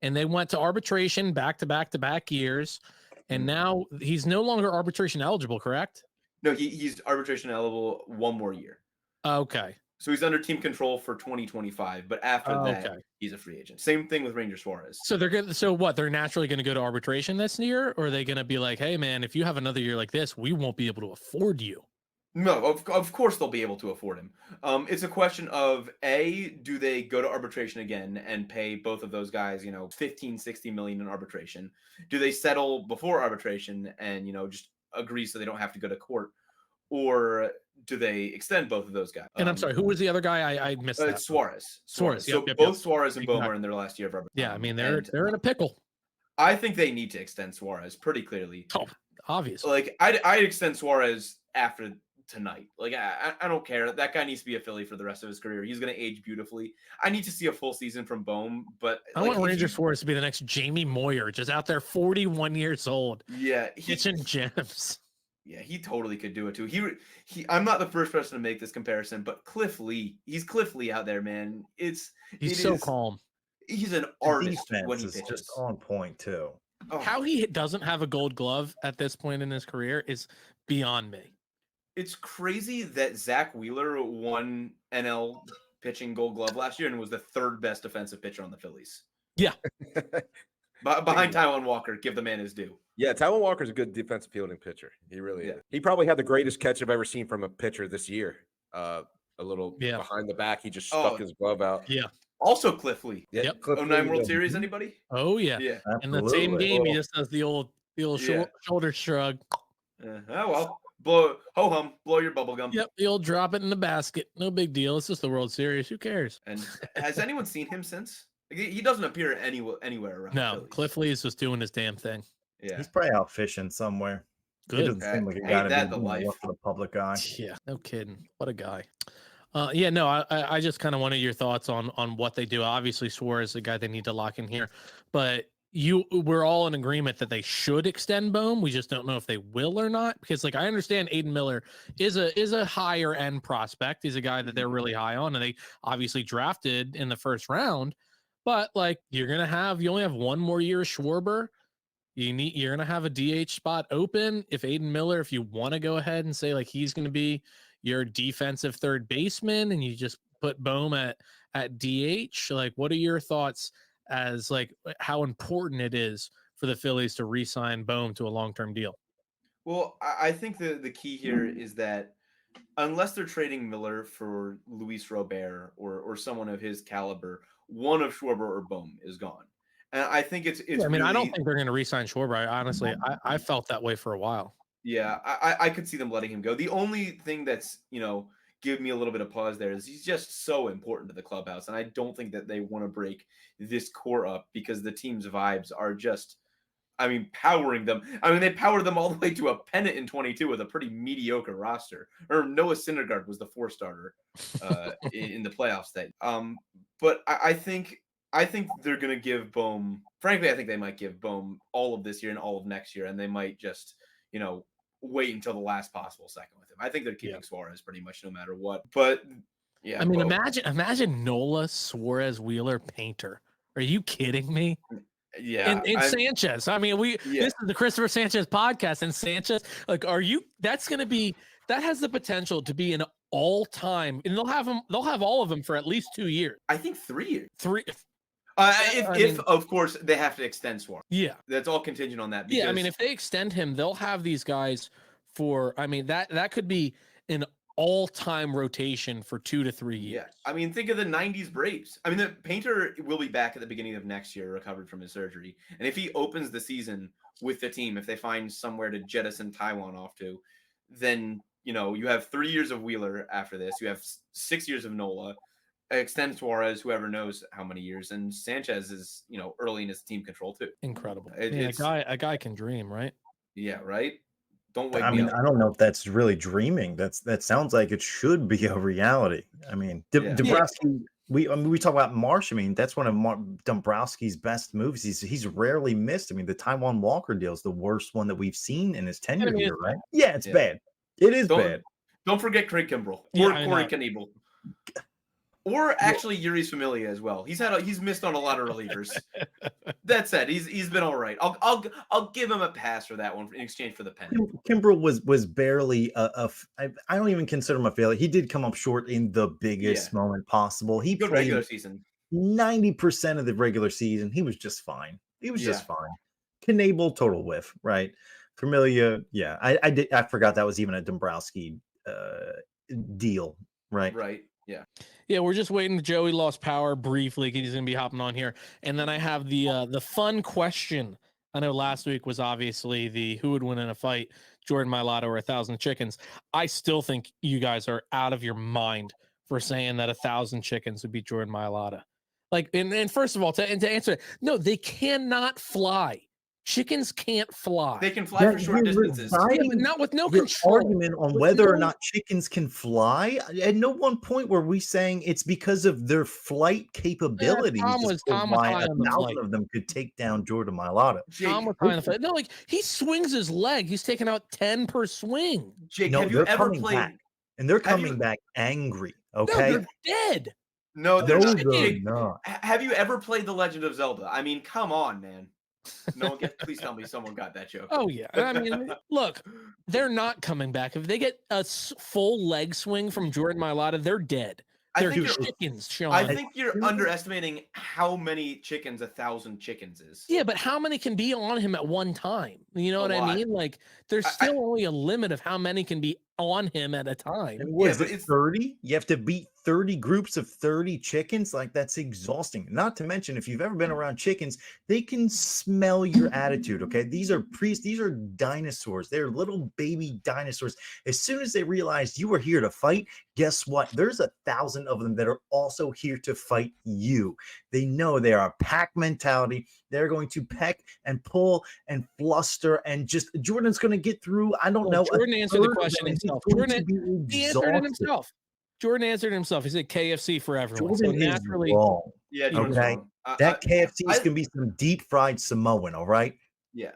And they went to arbitration back years. And now he's no longer arbitration eligible, correct? No, he's arbitration eligible 1 more year. Okay. So he's under team control for 2025, but after that, he's a free agent. Same thing with Ranger Suarez. So they're good. So what? They're naturally going to go to arbitration this year, or are they going to be like, "Hey, man, if you have another year like this, we won't be able to afford you"? No, of course they'll be able to afford him. It's a question of do they go to arbitration again and pay both of those guys, 15, 60 million in arbitration? Do they settle before arbitration and just agree so they don't have to go to court? Or do they extend both of those guys? And I'm sorry, who was the other guy? I missed that. It's Suarez. Suarez. So both Suarez and Bohm are in their last year of arbitration. Yeah, I mean they're in a pickle. I think they need to extend Suarez pretty clearly. Oh, obviously. Like I'd extend Suarez after tonight. Like I don't care. That guy needs to be a Philly for the rest of his career. He's gonna age beautifully. I need to see a full season from Bohm, but I like want Ranger Suarez to be the next Jamie Moyer, just out there, 41 years old, pitching gems. Yeah, he totally could do it too. He. I'm not the first person to make this comparison, but Cliff Lee. He's Cliff Lee out there, man. He's so calm. He's an The artist defense when he is pitches. just on point too. Oh, How he doesn't have a Gold Glove at this point in his career is beyond me. it's crazy that Zach Wheeler won NL pitching Gold Glove last year and was the third best defensive pitcher on the Phillies. Yeah. Behind Taijuan Walker, give the man his due. Yeah, Taijuan Walker's a good defensive fielding pitcher. He really is. He probably had the greatest catch I've ever seen from a pitcher this year. A little behind the back. He just stuck his glove out. Yeah. Also Cliff Lee. Yeah. Yep. Cliff 09 Lee, World Series, anybody? Oh yeah. Yeah. In the same game, he just does the old shoulder shrug. Oh well. Blow your bubble gum. Yep, the old drop it in the basket. No big deal. It's just the World Series. Who cares? And has anyone seen him since? He doesn't appear anywhere around. No, Phillies. Cliff Lee is just doing his damn thing. Yeah. He's probably out fishing somewhere. He Good. doesn't seem like a Ain't guy to that be the life? for the public eye. Yeah, no kidding. What a guy. Yeah, no, I just kind of wanted your thoughts on what they do. Obviously, Suarez is the guy they need to lock in here, but we're all in agreement that they should extend Bohm. We just don't know if they will or not, because like I understand Aiden Miller is a higher end prospect. He's a guy that they're really high on, and they obviously drafted in the first round. But like you only have one more year of Schwarber. You're gonna have a DH spot open. If Aiden Miller, if you want to go ahead and say like he's gonna be your defensive third baseman, and you just put Bohm at DH, like what are your thoughts as like how important it is for the Phillies to re-sign Bohm to a long-term deal? Well, I think the key here is that unless they're trading Miller for Luis Robert or someone of his caliber, one of Schwarber or Bohm is gone. And I think it's I mean, I don't think they're going to re-sign Schwarber. Honestly, I felt that way for a while. Yeah, I could see them letting him go. The only thing that's, give me a little bit of pause there is he's just so important to the clubhouse. And I don't think that they want to break this core up because the team's vibes are just, powering them. They powered them all the way to a pennant in 22 with a pretty mediocre roster. Or Noah Syndergaard was the 4-starter in the playoffs. But I think they're going to give Bohm, frankly, I think they might give Bohm all of this year and all of next year. And they might just, wait until the last possible second with him. I think they're keeping Suarez pretty much no matter what. But yeah, imagine Nola, Suarez, Wheeler, Painter. Are you kidding me? Yeah, and Sanchez. This is the Christopher Sanchez podcast, and Sanchez. Like, that's going to be. That has the potential to be an all-time, and they'll have all of them for at least 2 years. I think 3 years. If Of course they have to extend Suarez. Yeah, that's all contingent on that. Because, if they extend him, they'll have these guys for. That could be an all-time rotation for 2 to 3 years. Yeah, think of the '90s Braves. The Painter will be back at the beginning of next year, recovered from his surgery, and if he opens the season with the team, if they find somewhere to jettison Taijuan off to, then you have 3 years of Wheeler after this. You have 6 years of Nola. Extend Suarez, whoever knows how many years, and Sanchez is early in his team control too. Incredible. A guy can dream, right? Yeah, right. Don't wake me up. I don't know if that's really dreaming. That sounds like it should be a reality. Dombrowski. We talk about Marsh. That's one of Dombrowski's best moves. He's rarely missed. The Taijuan Walker deal is the worst one that we've seen in his tenure here, right? Yeah, it's bad. It is bad. Don't forget Craig Kimbrell or Corey Knebel. Or actually, Yuri's Familia as well. He's missed on a lot of relievers. That said, he's been all right. I'll give him a pass for that one in exchange for the pennant. Kimbrell was barely I don't even consider him a failure. He did come up short in the biggest moment possible. He played regular season 90% of the regular season. He was just fine. Just fine. Knebel, total whiff, right? Familia, yeah. I forgot that was even a Dombrowski deal, right? Right. Yeah. Yeah, we're just waiting. Joey lost power briefly. He's going to be hopping on here. And then I have the fun question. I know last week was obviously the who would win in a fight, Jordan Mailata or 1,000 chickens. I still think you guys are out of your mind for saying that 1,000 chickens would be Jordan Mailata. Like, and first of all, to answer it, no, they cannot fly. Chickens can't fly. They can fly for short distances. Yeah, but not with no your control. argument on With whether or no- not chickens can fly. At no one point were we saying it's because of their flight capabilities. Tom as was to why high on the 1,000 flight. of them could take down Jordan Mailata. Tom was high on the flight. No, like he swings his leg. He's taking out 10 per swing. Jake, No, have you they're ever coming played? back, and they're have coming you- back angry. No, Okay, they're dead. No, they're no, not. they're Jake, not. have you ever played The Legend of Zelda? I mean, come on, man. No one please tell me someone got that joke. Oh yeah. I mean, look, they're not coming back. If they get a full leg swing from Jordan Mailata, they're dead. I They're think you're- chickens, Sean. I think you're underestimating how many chickens 1,000 chickens is. Yeah, but how many can be on him at one time? You know A what I lot. mean? Like, there's still only a limit of how many can be on him at a time. And what is but it, it's- 30? You have to beat 30 groups of 30 chickens? Like, that's exhausting. Not to mention, if you've ever been around chickens, they can smell your attitude, okay? These are dinosaurs. They're little baby dinosaurs. As soon as they realize you are here to fight, guess what? There's 1,000 of them that are also here to fight you. They know they are a pack mentality. They're going to peck and pull and fluster, and just Jordan's going to get through. I don't know. Jordan answered the third of question them. He's himself. going to be He answered it exhausted. himself. Jordan answered himself. He said KFC for everyone. Jordan so is naturally, wrong. Yeah, Jordan's Okay. wrong. That KFC is I- going to be some deep fried Samoan, all right? Yeah.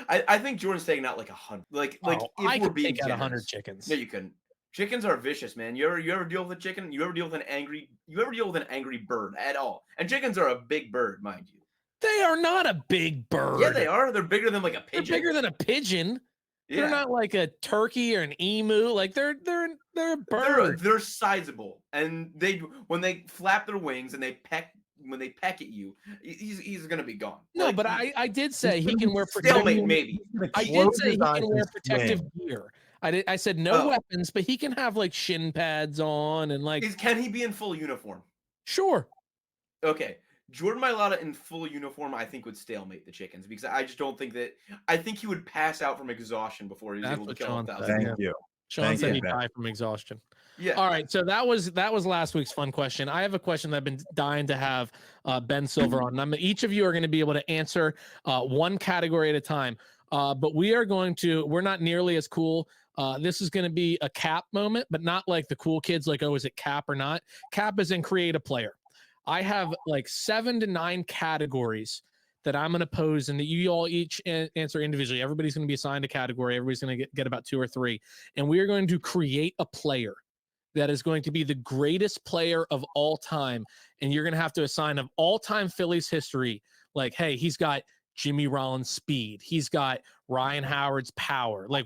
I think Jordan's taking out like 100. Like oh, if I we're could being take out 100 generous. chickens. No, you couldn't. Chickens are vicious, man. You ever deal with a chicken? You ever deal with an angry bird at all? And chickens are a big bird, mind you. They are not a big bird. Yeah, they are. They're bigger than like a They're pigeon. bigger than a pigeon. Yeah. They're not like a turkey or an emu. Like they're a bird. They're sizable, and when they flap their wings and they peck at you, he's gonna be gone. No, Like, but I did say he can wear stalemate protective. maybe. I did say he can wear protective gear. I said no weapons, but he can have like shin pads on and like. Can he be in full uniform? Sure. Okay. Jordan Mailata in full uniform, I think, would stalemate the chickens because I just don't think that. I think he would pass out from exhaustion before he was That's able to what kill Sean 1,000. said. Thank you. Sean Thank said you, he Ben. died from exhaustion. Yeah. All right. So that was last week's fun question. I have a question that I've been dying to have Ben Silver on. And each of you are going to be able to answer one category at a time. But we're not nearly as cool. This is going to be a Cap moment, but not like the cool kids like, oh, is it Cap or not? Cap is in create a player. I have like 7 to 9 categories that I'm going to pose and that you all each answer individually. Everybody's going to be assigned a category. Everybody's going to get about 2 or 3. And we are going to create a player that is going to be the greatest player of all time. And you're going to have to assign of all-time Phillies history. Like, hey, he's got Jimmy Rollins' speed. He's got Ryan Howard's power. Like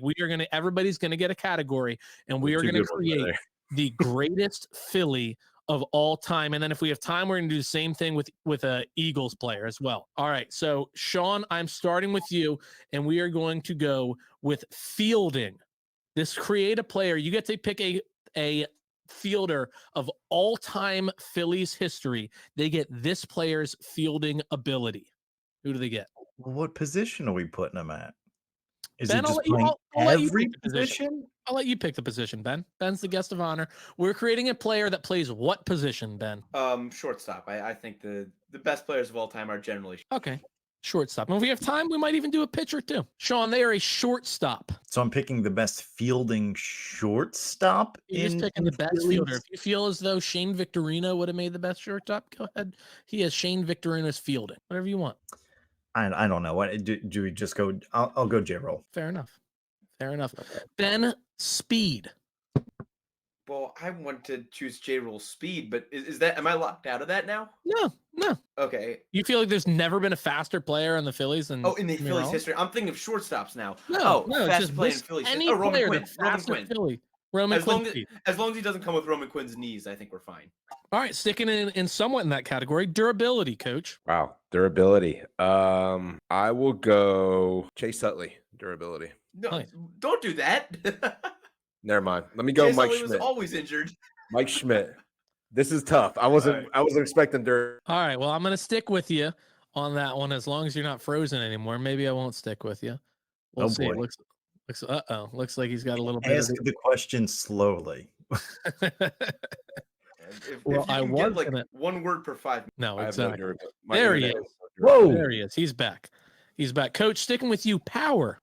everybody's going to get a category and we are going to create the greatest Philly of all time. And then if we have time, we're going to do the same thing with a Eagles player as well. All right. So Sean, I'm starting with you and we are going to go with fielding. This create a player. You get to pick a fielder of all time Phillies history. They get this player's fielding ability. Who do they get? Well, what position are we putting them at? Is Ben, it just I'll let you- playing I'll let you every pick the position. position? I'll let you pick the position, Ben. Ben's the guest of honor. We're creating a player that plays what position, Ben? Shortstop. I think the best players of all time are generally. Okay. Shortstop. And if we have time, we might even do a pitcher too. Sean, they are a shortstop. So I'm picking the best fielding shortstop. You're just picking the best Phillies? fielder. If you feel as though Shane Victorino would have made the best shortstop, go ahead. He has Shane Victorino's fielding. Whatever you want. I don't know. What do we just go? I'll go J-roll. Fair enough. Fair enough. Ben, speed. Well, I want to choose J-Roll speed, but am I locked out of that now? No. Okay. You feel like there's never been a faster player on the Phillies than Oh, in the Phillies Rollins? history, I'm thinking of shortstops now. No, it's fast just play in this- Phillies. any Oh, Roman player Quinn. that's Roman faster Quinn. Philly. Roman As Quinn. long speed. as he doesn't come with Roman Quinn's knees, I think we're fine. All right, sticking in somewhat in that category, durability, coach. Wow, durability. I will go Chase Utley. Durability. No, Nice. don't do that. Never mind. Let me go Chase Mike Utley was Schmidt. always injured. Mike Schmidt. This is tough. I wasn't expecting All right, well, I'm going to stick with you on that one as long as you're not frozen anymore. Maybe I won't stick with you. We'll Oh, see. boy. Looks like he's got a little bit Ask the question slowly. If Well, you I can was get gonna- one word per 5 minutes. No, I have no exactly. durability. There he internet is. has no durability. Whoa. There he is. He's back. He's back. Coach, sticking with you, power.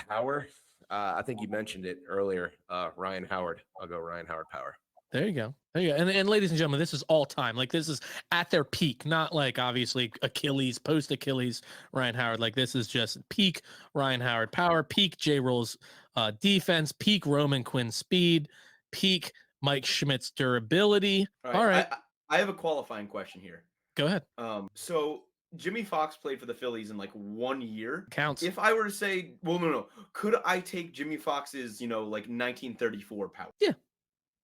Power. I think you mentioned it earlier. Ryan Howard. I'll go Ryan Howard power. There you go. There you go. And ladies and gentlemen, this is all time. Like, this is at their peak, not like obviously Achilles, post Achilles, Ryan Howard. Like, this is just peak Ryan Howard power, peak J. Roll's defense, peak Roman Quinn speed, peak Mike Schmidt's durability. All right. I have a qualifying question here. Go ahead. So Jimmy Fox played for the Phillies in like 1 year. Counts. If I were to say, well, no. Could I take Jimmy Fox's, like 1934 power? Yeah.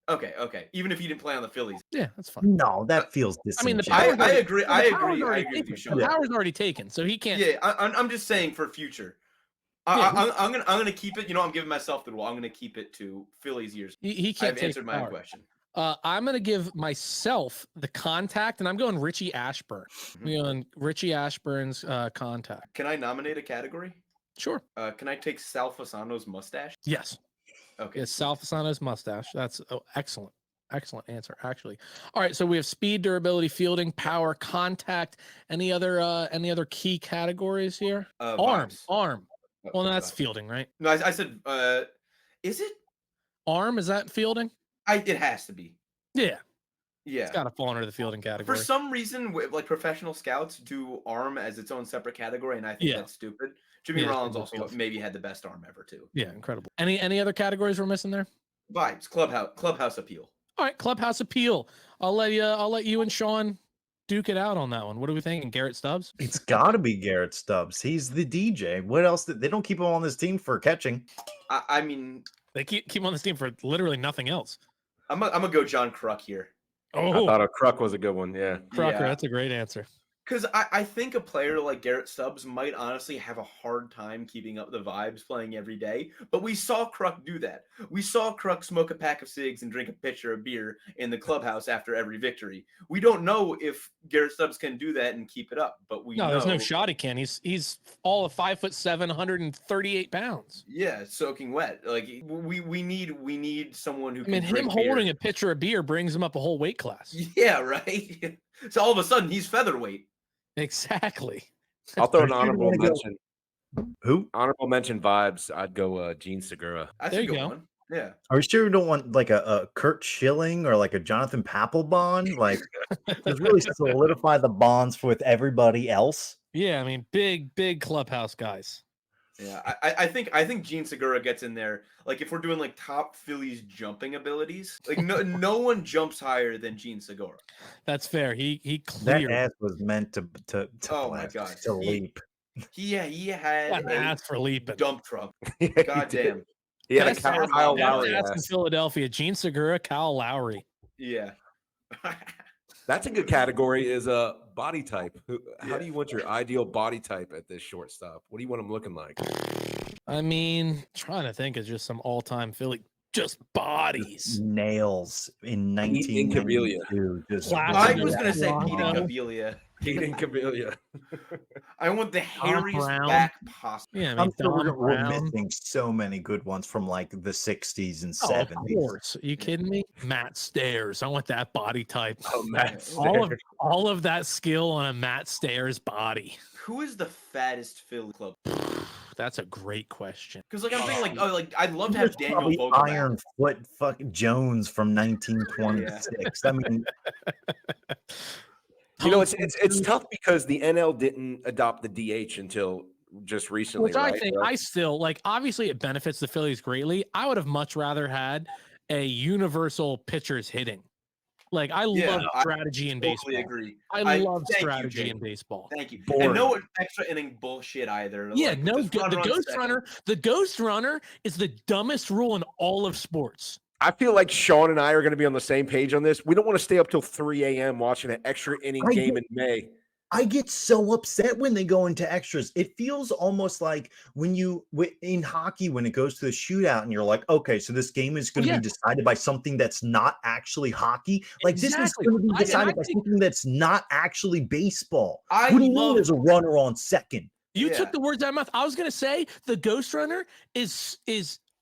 Okay. Even if he didn't play on the Phillies. Yeah, that's fine. No, that feels disingenuous. I agree. I agree with you, The Sean. power's already taken, so he can't. Yeah, I'm just saying for future. Yeah, I'm gonna keep it. I'm giving myself the rule. I'm gonna keep it to Phillies years. He can't. I've answered my own question. I'm gonna give myself the contact, and I'm going Richie Ashburn. We're going Richie Ashburn's contact. Can I nominate a category? Sure. Can I take Sal Fasano's mustache? Yes. Okay. Yes, Sal Fasano's mustache. That's excellent. Excellent answer, actually. All right, so we have speed, durability, fielding, power, contact. Any other key categories here? Arm. Well, no, that's fielding, right? No, I said. Is it Arm? Is that fielding? It has to be. Yeah. Yeah. It's got to fall under the fielding category. For some reason, like professional scouts do arm as its own separate category, and I think that's stupid. Jimmy Rollins also maybe had the best arm ever too. Yeah, incredible. Any other categories we're missing there? Vibes, clubhouse appeal. All right, clubhouse appeal. I'll let you and Sean duke it out on that one. What are we thinking? Garrett Stubbs? It's got to be Garrett Stubbs. He's the DJ. What else? They don't keep him on this team for catching. I mean, they keep him on this team for literally nothing else. I'm gonna go John Kruk here. Oh, I thought a Kruk was a good one. Yeah, Krucker, that's a great answer. Because I think a player like Garrett Stubbs might honestly have a hard time keeping up the vibes playing every day. But we saw Kruk do that. We saw Kruk smoke a pack of cigs and drink a pitcher of beer in the clubhouse after every victory. We don't know if Garrett Stubbs can do that and keep it up. But we know. There's no shot he can. He's all of 5'7", 138 pounds. Yeah, soaking wet. Like we need someone who. Him holding a pitcher of beer brings him up a whole weight class. Yeah, right. So all of a sudden he's featherweight. Exactly. I'll throw an honorable mention. Who? Honorable mention vibes. I'd go Gene Segura. That's a good one. Yeah. Are you sure you don't want like a Kurt Schilling or like a Jonathan Papelbon? Like, just really solidify the bonds with everybody else. Yeah, big clubhouse guys. Yeah, I think Gene Segura gets in there. Like if we're doing like top Phillies jumping abilities, like no one jumps higher than Gene Segura. That's fair. He cleared. That ass was meant to oh my god, to leap. He had an ass for leaping. Dump truck. Yeah, God damn. He had a Kyle Lowry ass in Philadelphia. Gene Segura, Kyle Lowry. Yeah. That's a good category. Is a body type. How do you want your ideal body type at this shortstop? What do you want him looking like? Trying to think of just some all-time Philly, just bodies, nails in 1992. I was gonna say Pete Incaviglia. Pete Incaviglia. I want the hairiest back possible. Yeah, I'm sure we're missing so many good ones from like the 60s and 70s. Of course. Are you kidding me? Matt Stairs. I want that body type. Oh, Matt Stairs. All of that skill on a Matt Stairs body. Who is the fattest Philly club? That's a great question. Because like I'm thinking like I'd love to have Daniel Vogel. Iron Foot fucking Jones from 1926. I mean, it's tough because the NL didn't adopt the DH until just recently. Which I think I still like. Obviously, it benefits the Phillies greatly. I would have much rather had a universal pitcher's hitting. Like I love strategy in baseball. I agree. I love strategy in baseball. Thank you. And no extra inning bullshit either. Yeah, like, the ghost runner is the dumbest rule in all of sports. I feel like Sean and I are going to be on the same page on this. We don't want to stay up till 3 a.m. watching an extra inning game in May. I get so upset when they go into extras. It feels almost like when in hockey, when it goes to the shootout and you're like, okay, so this game is going to be decided by something that's not actually hockey. Like this is going to be decided by something that's not actually baseball. What do you mean there's a runner on second? You took the words out of my mouth. I was going to say the ghost runner is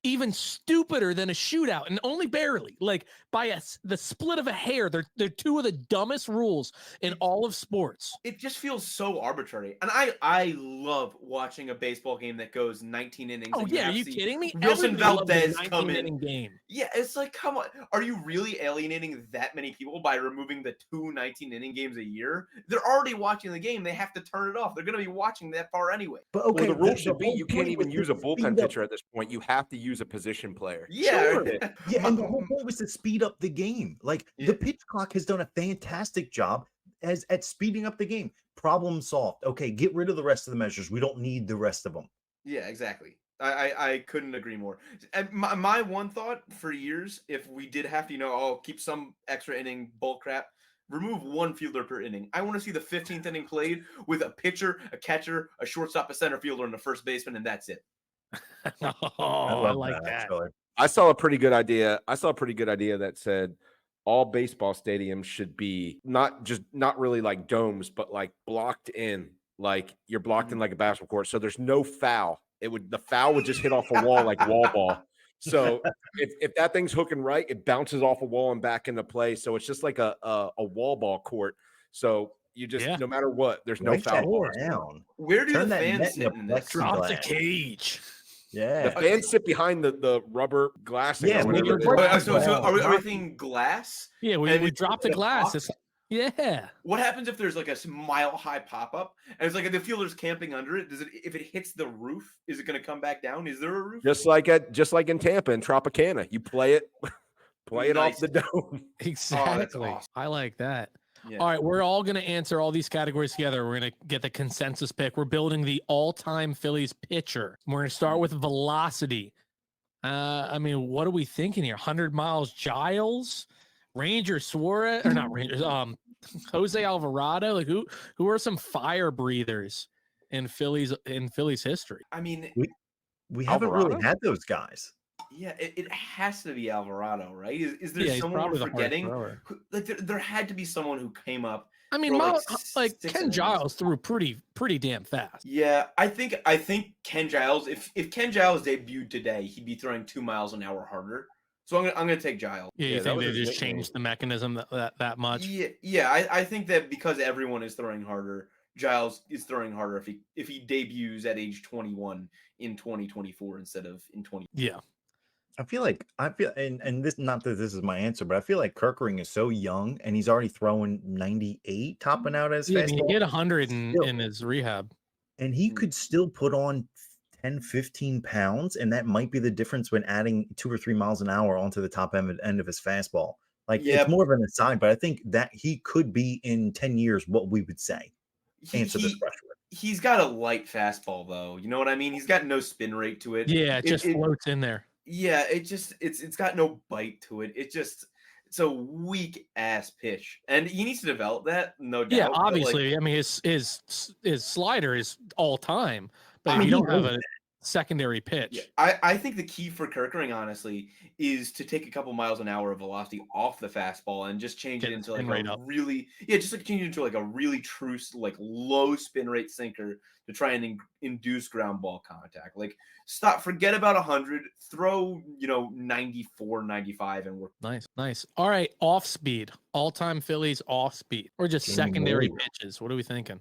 even stupider than a shootout, and only barely, like by the split of a hair. They're two of the dumbest rules in all of sports. It just feels so arbitrary. And I love watching a baseball game that goes 19 innings. Oh yeah, are you kidding me? Wilson Everybody loves a Valdez come 19-inning in. game. Yeah, it's like, come on. Are you really alienating that many people by removing the 2 19-inning games a year? They're already watching the game. They have to turn it off. They're going to be watching that far anyway. But okay, Well, the rule should be whole you can't point even was use to a bullpen speed up- pitcher at this point. You have to use a position player. Yeah. Sure. Yeah, and the whole point was to speed up the game. Like Yeah. the pitch clock has done a fantastic job at speeding up the game. Problem solved. Okay, get rid of the rest of the measures. We don't need the rest of them. Yeah, exactly. I couldn't agree more. And my one thought for years, if we did have to, keep some extra inning bull crap, remove one fielder per inning. I want to see the 15th inning played with a pitcher, a catcher, a shortstop, a center fielder, and a first baseman, and that's it. I like that. actually. I saw a pretty good idea. That said all baseball stadiums should be not really like domes, but like blocked in, like you're blocked in like a basketball court. So there's no foul. The foul would just hit off a wall like wall ball. So if that thing's hooking right, it bounces off a wall and back into play. So it's just like a wall ball court. So you just no matter what, there's no Write that foul. down. Where do Turn the that fans net sit into in this? plexiglass. Drop the cage. Yeah. The fans sit behind the rubber glassing. Yeah, or maybe whatever it right. is. So are we thinking glass? Yeah, we And drop the it's a glass. box? Yeah. What happens if there's like a mile-high pop-up and it's like the fielder's camping under it? If it hits the roof, is it going to come back down? Is there a roof? Just like in Tampa in Tropicana, you play it Nice. off the dome. Exactly. awesome. I like that. Yeah. All right, we're all going to answer all these categories together. We're going to get the consensus pick. We're building the all-time Phillies pitcher. We're going to start with velocity. What are we thinking here? 100 miles Giles, Ranger Suarez, or not Rangers, Jose Alvarado? Like who are some fire breathers in Phillies history? I mean, We haven't Alvarado? really had those guys. yeah, it has to be Alvarado, right? Is there Yeah, he's someone probably we're the hardest forgetting? thrower. Like there had to be someone who came up. I mean, for, like, like 6 Ken innings. Giles threw pretty damn fast. Yeah, I think Ken Giles. If Ken Giles debuted today, he'd be throwing 2 miles an hour harder. So I'm gonna take Giles. Yeah, you Yeah, that think was they his just nickname. changed the mechanism that much? Yeah. I think that because everyone is throwing harder, Giles is throwing harder if he debuts at age 21 in 2024 instead of in 20. Yeah. I feel and this, not that this is my answer, but I feel like Kirkering is so young and he's already throwing 98, topping out as Yeah, fast. he hit 100 Still. in his rehab. And he could still put on 10, 15 pounds, and that might be the difference when adding 2 or 3 miles an hour onto the top end of his fastball. Like it's more of an aside, but I think that he could be in 10 years what we would say. Answer this question. He's got a light fastball though. You know what I mean? He's got no spin rate to it. Yeah, it just floats in there. Yeah, it's got no bite to it. It's a weak ass pitch, and he needs to develop that. No doubt. Yeah, but, obviously. I mean, his slider is all time, but if mean, you he don't have knows a secondary pitch, yeah, I think the key for Kirkering, honestly, is to take a couple miles an hour of velocity off the fastball and just change it into like change it into like a really true like low spin rate sinker to try and induce ground ball contact. Like forget about 100, throw 94, 95, and we're nice. All right, off speed, all time Phillies off speed, or just Jamie secondary Moore. pitches. What are we thinking?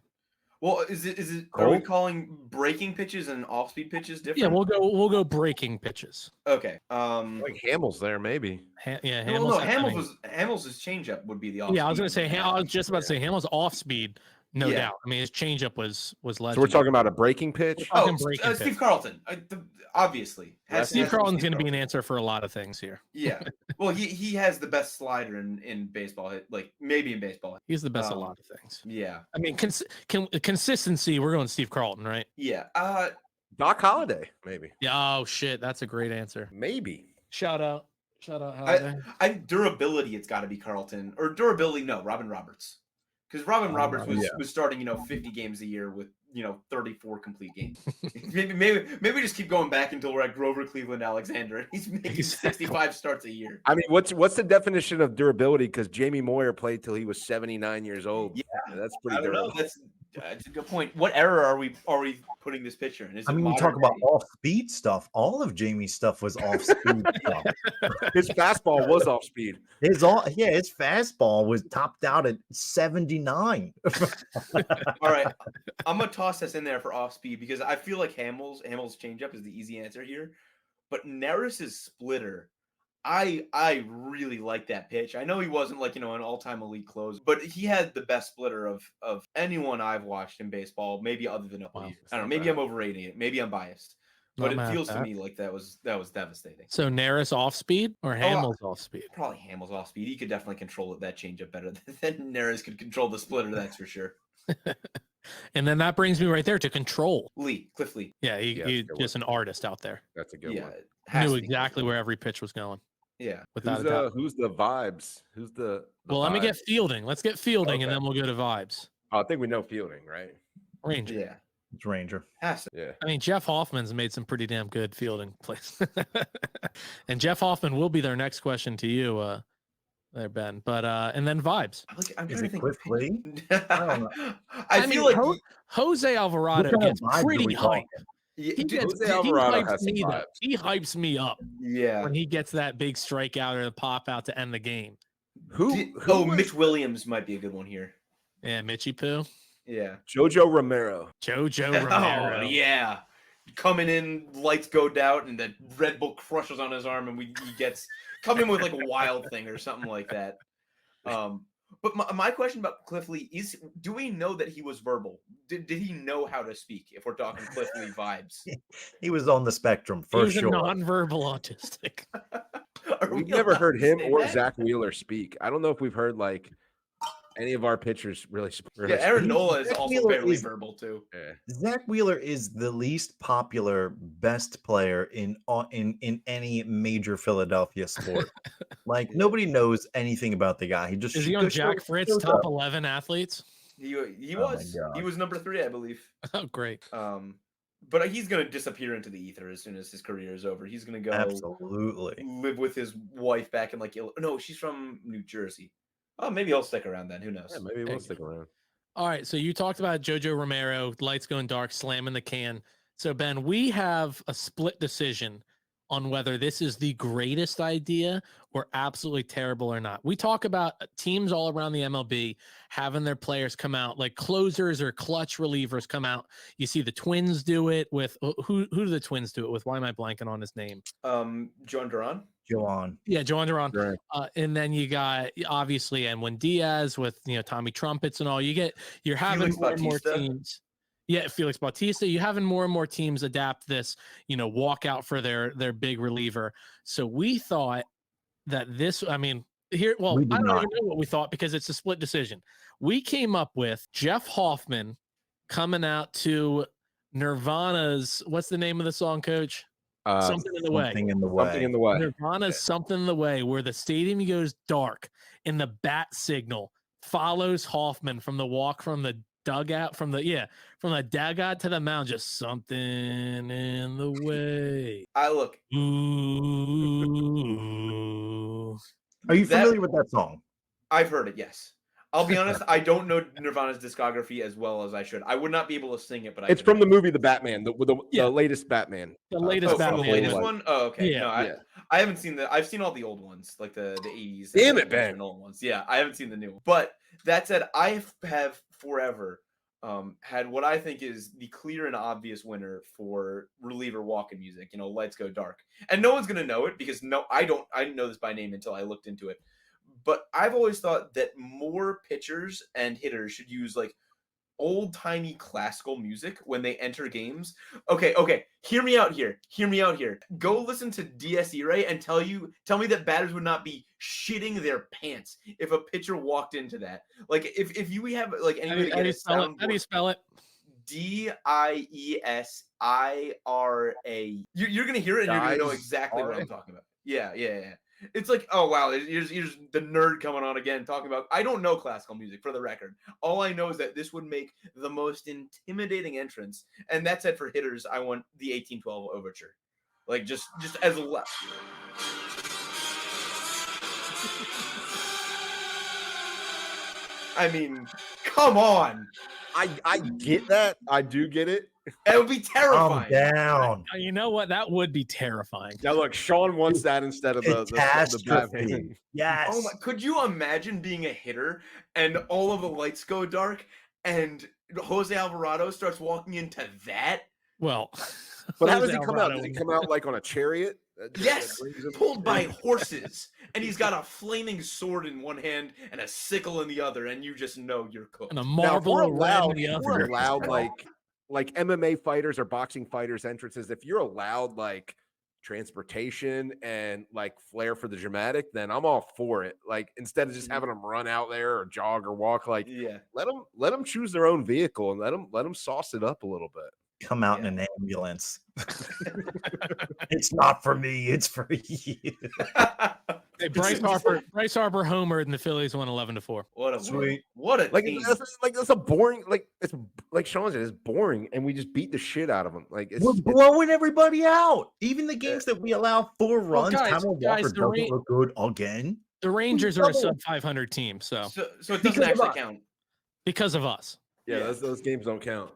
Well, is it? Are we calling breaking pitches and off-speed pitches different? Yeah, we'll go breaking pitches. Okay. Like Hamels there, maybe. Hamels' changeup would be the off. Yeah, I was gonna say. I was just about to say Hamels off speed, no doubt. I mean, his changeup was legendary. So we're talking about a breaking pitch. Steve Carlton, obviously. Steve Carlton's going to be an answer for a lot of things here. Yeah. Well, he has the best slider in baseball. Like maybe in baseball. He's the best at a lot of things. Yeah. I mean, consistency. We're going Steve Carlton, right? Yeah. Doc Holliday, maybe. Yeah. Oh shit, that's a great answer. Maybe. Shout out. Holliday. Durability. It's got to be Carlton or durability. No, Robin Roberts. Because Robin Roberts was starting 50 games a year with 34 complete games. maybe just keep going back until we're at Grover Cleveland Alexander and he's making 65 starts a year. I mean, what's the definition of durability? Because Jamie Moyer played till he was 79 years old. Yeah, that's pretty I don't know. durable. That's a good point. What era are we putting this pitcher in? Is I it mean, we modern talk about day? off-speed stuff. All of Jamie's stuff was off-speed stuff. His fastball was off speed. His fastball was topped out at 79. All right, I'm gonna toss this in there for off speed because I feel like Hamels changeup is the easy answer here, but Neris's splitter, I really like that pitch. I know he wasn't like an all-time elite closer, but he had the best splitter of anyone I've watched in baseball, maybe other than Wow. I don't know. Maybe I'm overrating it. Maybe I'm biased, but it feels to me like that was devastating. So Neris off speed or Hamels off speed? Probably Hamels off speed. He could definitely control that changeup better than Neris could control the splitter. That's for sure. And then that brings me right there to control. Cliff Lee. Yeah, he's just an artist out there. That's a good one. Knew exactly where every pitch was going. Yeah. Without a doubt. Who's the vibes? Who's the well, let me get fielding. Let's get fielding, and Okay. then we'll go to vibes. Oh, I think we know fielding, right? Ranger. Yeah. It's Ranger. Yeah. I mean, Jeff Hoffman's made some pretty damn good fielding plays. And Jeff Hoffman will be their next question to you, there, Ben. But and then vibes. I'm Is trying it to think. Cliff Lee? I don't know. I mean, feel like Jose Alvarado What kind gets of vibe do pretty we hyped. call him? Jose Alvarado has some He vibes. hypes me up Yeah. when he gets that big strikeout or the pop out to end the game. Mitch Williams might be a good one here. Yeah, Mitchy Poo. Yeah. Jojo Romero. Jojo Oh, Romero. yeah. Coming in, lights go down, and the Red Bull crushes on his arm, and he gets come in with like a wild thing or something like that. But my question about Cliff Lee is: do we know that he was verbal? Did he know how to speak? If we're talking Cliff Lee vibes, He was on the spectrum for He was sure. a nonverbal autistic. We've never heard him or Zach. Zach Wheeler speak. I don't know if we've heard like any of our pitchers really. Yeah, Aaron Nola is Zach also Wheeler barely is- verbal too. Yeah. Zach Wheeler is the least popular best player in any major Philadelphia sport. Like nobody knows anything about the guy. He just Is he on Jack Fritz shows top up. 11 athletes? He Oh my God. he was number 3, I believe. Oh, great. But he's gonna disappear into the ether as soon as his career is over. He's gonna go Absolutely. live with his wife back in no, she's from New Jersey. Oh, maybe he'll stick around then. Who knows? Yeah, maybe we'll stick around. All right. So you talked about Jojo Romero, lights going dark, slamming the can. So, Ben, we have a split decision on whether this is the greatest idea or absolutely terrible or not. We talk about teams all around the MLB having their players come out, like closers or clutch relievers come out. You see the Twins do it with who do the Twins do it with? Why am I blanking on his name? John Duran. Joan. Yeah, Joan Duran. Right. And then you got obviously Edwin Diaz with Tommy Trumpets and all. You're having Felix more and more Bautista. teams. Yeah, Felix Bautista. You're having more and more teams adapt this, walk out for their big reliever. So we thought that this, I mean, here, well, We I did don't not. even know what we thought because it's a split decision. We came up with Jeff Hoffman coming out to Nirvana's, what's the name of the song, Coach? Something in the way. Something in the way. Something in the way. Nirvana's Something in the Way, where the stadium goes dark and the bat signal follows Hoffman from the walk from the dugout, from the dugout to the mound, just something in the way. Look. Ooh. Are you That- familiar with that song? I've heard it. Yes. I'll be honest. I don't know Nirvana's discography as well as I should. I would not be able to sing it, but It's from the movie The Batman, the Yeah. latest Batman. The latest from the Batman. latest one. one. Oh, okay. Yeah. No, I haven't seen I've seen all the old ones, like the 80s. Damn and it, Ben. and old ones. Yeah, I haven't seen the new one. But that said, I have forever had what I think is the clear and obvious winner for reliever walk-in music. Lights Go Dark, and no one's gonna know it because I didn't know this by name until I looked into it. But I've always thought that more pitchers and hitters should use like old-timey classical music when they enter games. Okay. Hear me out here. Go listen to Dies Irae and tell me that batters would not be shitting their pants if a pitcher walked into that. Like if you have like any way to How get do a you spell it? How do you soundboard. spell it? Diesira. You're gonna hear it and you're gonna know exactly what I'm talking about. Yeah. It's like, oh wow, here's the nerd coming on again talking about. I don't know classical music for the record. All I know is that this would make the most intimidating entrance. And that said, for hitters, I want the 1812 overture, like just as a left. I mean, come on. I get that. I do get it. It would be Calm terrifying. down. You know what? That would be terrifying. Now look, Sean wants that instead of the Catastrophe. Batman. Yes. Oh my! Could you imagine being a hitter and all of the lights go dark and Jose Alvarado starts walking into that? Well, But how does Jose he come out? Alvarado Does he come out like on a chariot? Yes, brings him- pulled by horses, and he's got a flaming sword in one hand and a sickle in the other, and you just know you're cooked. and a Now, if we're marble around the if we're other. allowed like MMA fighters or boxing fighters entrances, if you're allowed like transportation and like flair for the dramatic, then I'm all for it. Like instead of just having them run out there or jog or walk, like Yeah, let them choose their own vehicle and let them sauce it up a little bit. Come out in an ambulance. It's not for me. It's for you. Hey, Bryce Harper homered, and the Phillies won 11-4. what a Sweet. what a Like team. that's a boring it's like Sean said, it's boring, and we just beat the shit out of them. Like We're blowing everybody out. Even the games that we allow 4 runs, guys, Kyle Walker guys, doesn't look good again. The Rangers are a sub 500 team, so So it doesn't Because of actually us. count. because of us. yeah, those games don't count.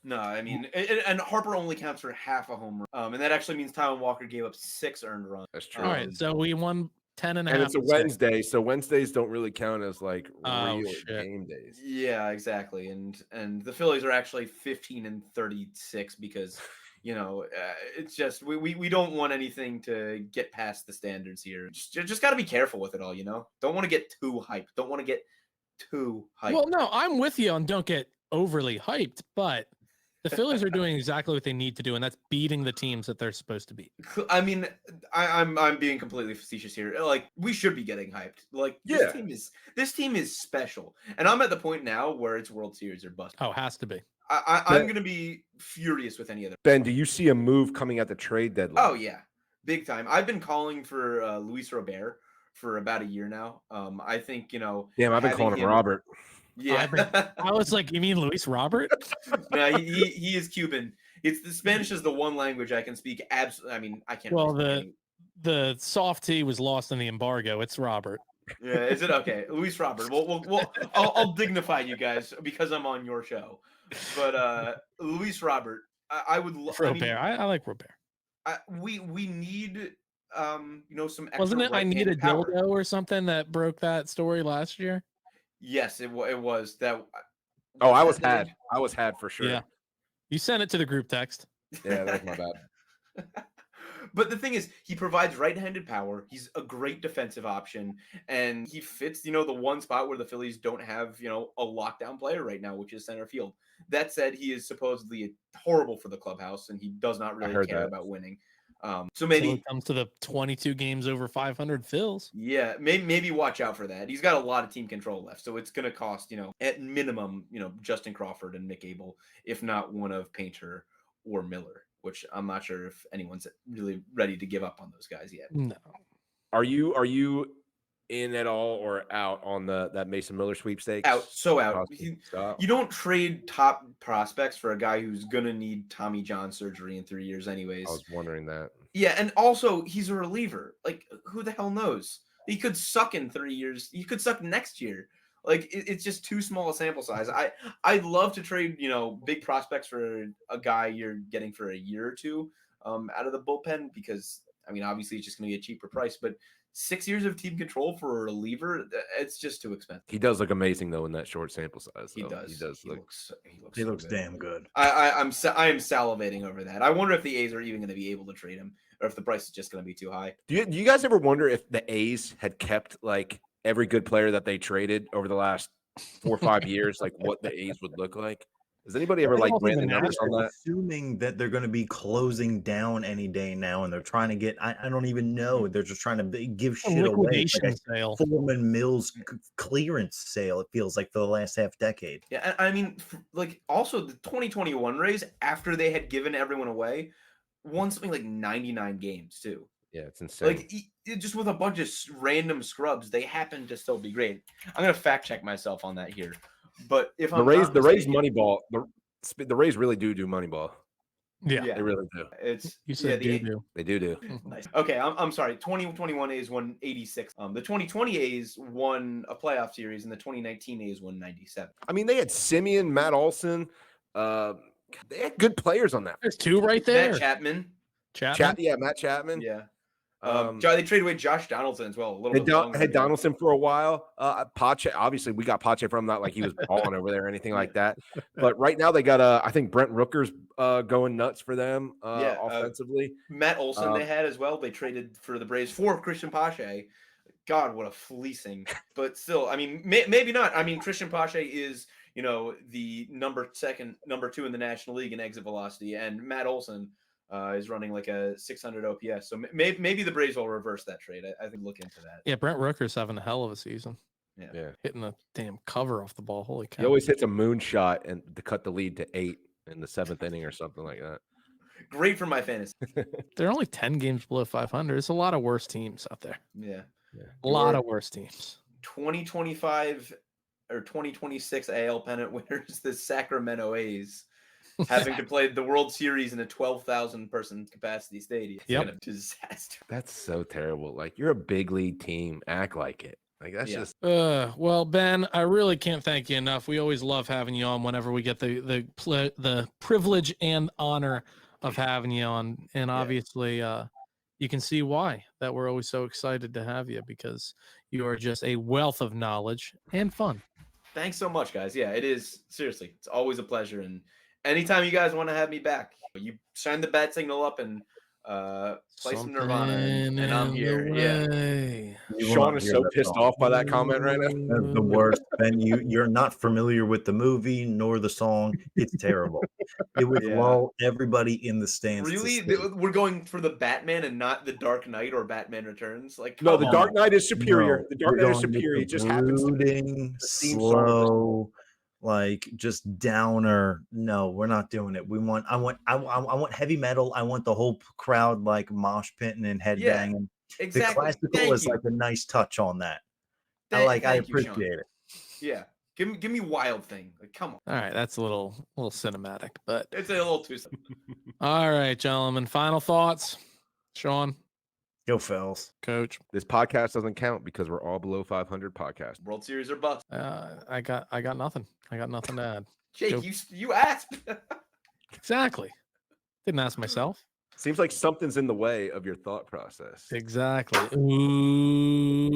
No, I mean, and Harper only counts for half a home run, and that actually means Taijuan Walker gave up 6 earned runs. That's true. All right, so we won 10 and a And half. it's a Wednesday, so Wednesdays don't really count as like Oh, real shit. game days. Yeah, exactly. And the Phillies are actually 15-36 because it's just we don't want anything to get past the standards here. Just got to be careful with it all. Don't want to get too hyped. Don't want to get too hyped. Well, no, I'm with you on don't get overly hyped, but the Phillies are doing exactly what they need to do, and that's beating the teams that they're supposed to beat. I mean, I'm being completely facetious here. Like we should be getting hyped. Like Yeah. this team is special, and I'm at the point now where it's World Series or bust. Oh, has to be. I'm gonna be furious with any other. Ben, do you see a move coming at the trade deadline? Oh yeah, big time. I've been calling for Luis Robert for about a year now. I think Damn, I've been having calling him Robert. Yeah, I was like, you mean Luis Robert? no, he is Cuban. It's the Spanish is the one language I can speak. Absolutely, I mean, I can't. Well, really speak the soft T was lost in the embargo. It's Robert. Yeah, is it okay? Luis Robert. Well, I'll dignify you guys because I'm on your show. But Luis Robert, I would love. Robert. I like Robert. We need some extra Wasn't it I Need a right-handed power. Dildo or something that broke that story last year? Yes, it was that. Oh, I was that had for sure. Yeah. You sent it to the group text. Yeah, that's my bad. But the thing is, he provides right-handed power. He's a great defensive option, and he fits, the one spot where the Phillies don't have, a lockdown player right now, which is center field. That said, he is supposedly horrible for the clubhouse, and he does not really care about winning. So maybe when it comes to the 22 games over 500 Phils. Yeah, maybe watch out for that. He's got a lot of team control left, so it's going to cost, at minimum, Justin Crawford and Nick Abel, if not one of Painter or Miller, which I'm not sure if anyone's really ready to give up on those guys yet. No. Are you in at all or out on that Mason Miller sweepstakes? Out. Stop. You don't trade top prospects for a guy who's going to need Tommy John surgery in 3 years anyways. I was wondering that. Yeah, and also he's a reliever. Like, who the hell knows? He could suck in 3 years. He could suck next year. Like, it's just too small a sample size. I'd love to trade, big prospects for a guy you're getting for a year or two out of the bullpen because, I mean, obviously it's just going to be a cheaper price. But 6 years of team control for a reliever, it's just too expensive. He does look amazing though in that short sample size. He though. does. He looks damn good. I am salivating over that. I wonder if the A's are even going to be able to trade him, or if the price is just going to be too high. Do you guys ever wonder if the A's had kept like every good player that they traded over the last 4 or 5 years, like what the A's would look like? Has anybody ever like ran the numbers on that? Assuming that they're going to be closing down any day now, and they're trying to get, I don't even know. They're just trying to give shit away. Liquidation sale. Foreman Mills clearance sale, it feels like, for the last half decade. Yeah, I mean, like, also the 2021 Rays, after they had given everyone away, won something like 99 games too. Yeah, it's insane. Like, just with a bunch of random scrubs, they happen to still be great. I'm gonna fact check myself on that here. But if the Rays Moneyball, the Rays really do Moneyball. Yeah. They really do. It's You said the do. They do. nice. Okay, I'm sorry. 2021 A's won 86. The 2020 A's won a playoff series, and the 2019 A's won 97. I mean, they had Simeon, Matt Olson. They had good players on that. There's two right there. Matt Chapman. Matt Chapman. Yeah. They traded away Josh Donaldson as well. A little bit longer Had ago. Donaldson for a while. Pache, obviously, we got Pache from not like he was balling over there or anything like that. But right now they got I think Brent Rooker's going nuts for them offensively. Matt Olson they had as well. They traded for the Braves for Christian Pache. God, what a fleecing! But still, I mean, maybe not. I mean, Christian Pache is the number 2 in the National League in exit velocity, and Matt Olson is running like a 600 OPS. So maybe the Braves will reverse that trade. I think look into that. Yeah, Brent Rooker's having a hell of a season. Yeah. Hitting the damn cover off the ball. Holy cow. He always hits a moonshot and to cut the lead to 8 in the 7th inning or something like that. Great for my fantasy. They're only 10 games below 500. It's a lot of worse teams out there. Yeah. A lot of worse teams. 2025 or 2026 AL pennant winners, the Sacramento A's, having to play the World Series in a 12,000 person capacity stadium. It's been a disaster. That's so terrible. Like, you're a big league team. Act like it. Like, that's just. Well, Ben, I really can't thank you enough. We always love having you on whenever we get the privilege and honor of having you on. And obviously, you can see why that we're always so excited to have you, because you are just a wealth of knowledge and fun. Thanks so much, guys. Yeah, it is. Seriously, it's always a pleasure. And anytime you guys want to have me back, you shine the bat signal up and play some Nirvana, and I'm here. Yeah. Sean is so pissed off by that comment right now. That's the worst. Ben, you're not familiar with the movie nor the song. It's terrible. It would lull everybody in the stands. Really? We're going for the Batman and not the Dark Knight or Batman Returns? Like, no, the Dark Knight is superior. No, the Dark Knight is superior. It just happens to be slow, like just downer. No, we're not doing it. I want heavy metal. I want the whole crowd like mosh pitting and head banging. Exactly. The classical is like a nice touch on that. I appreciate it. Yeah. Give me Wild Thing. Like, come on. All right, that's a little cinematic, but it's a little too. All right, gentlemen. Final thoughts, Sean. Go Phils. Coach. This podcast doesn't count because we're all below 500 podcasts. World Series or bust. I got nothing. I got nothing to add. Jake, you asked. Exactly. Didn't ask myself. Seems like something's in the way of your thought process. Exactly. Ooh.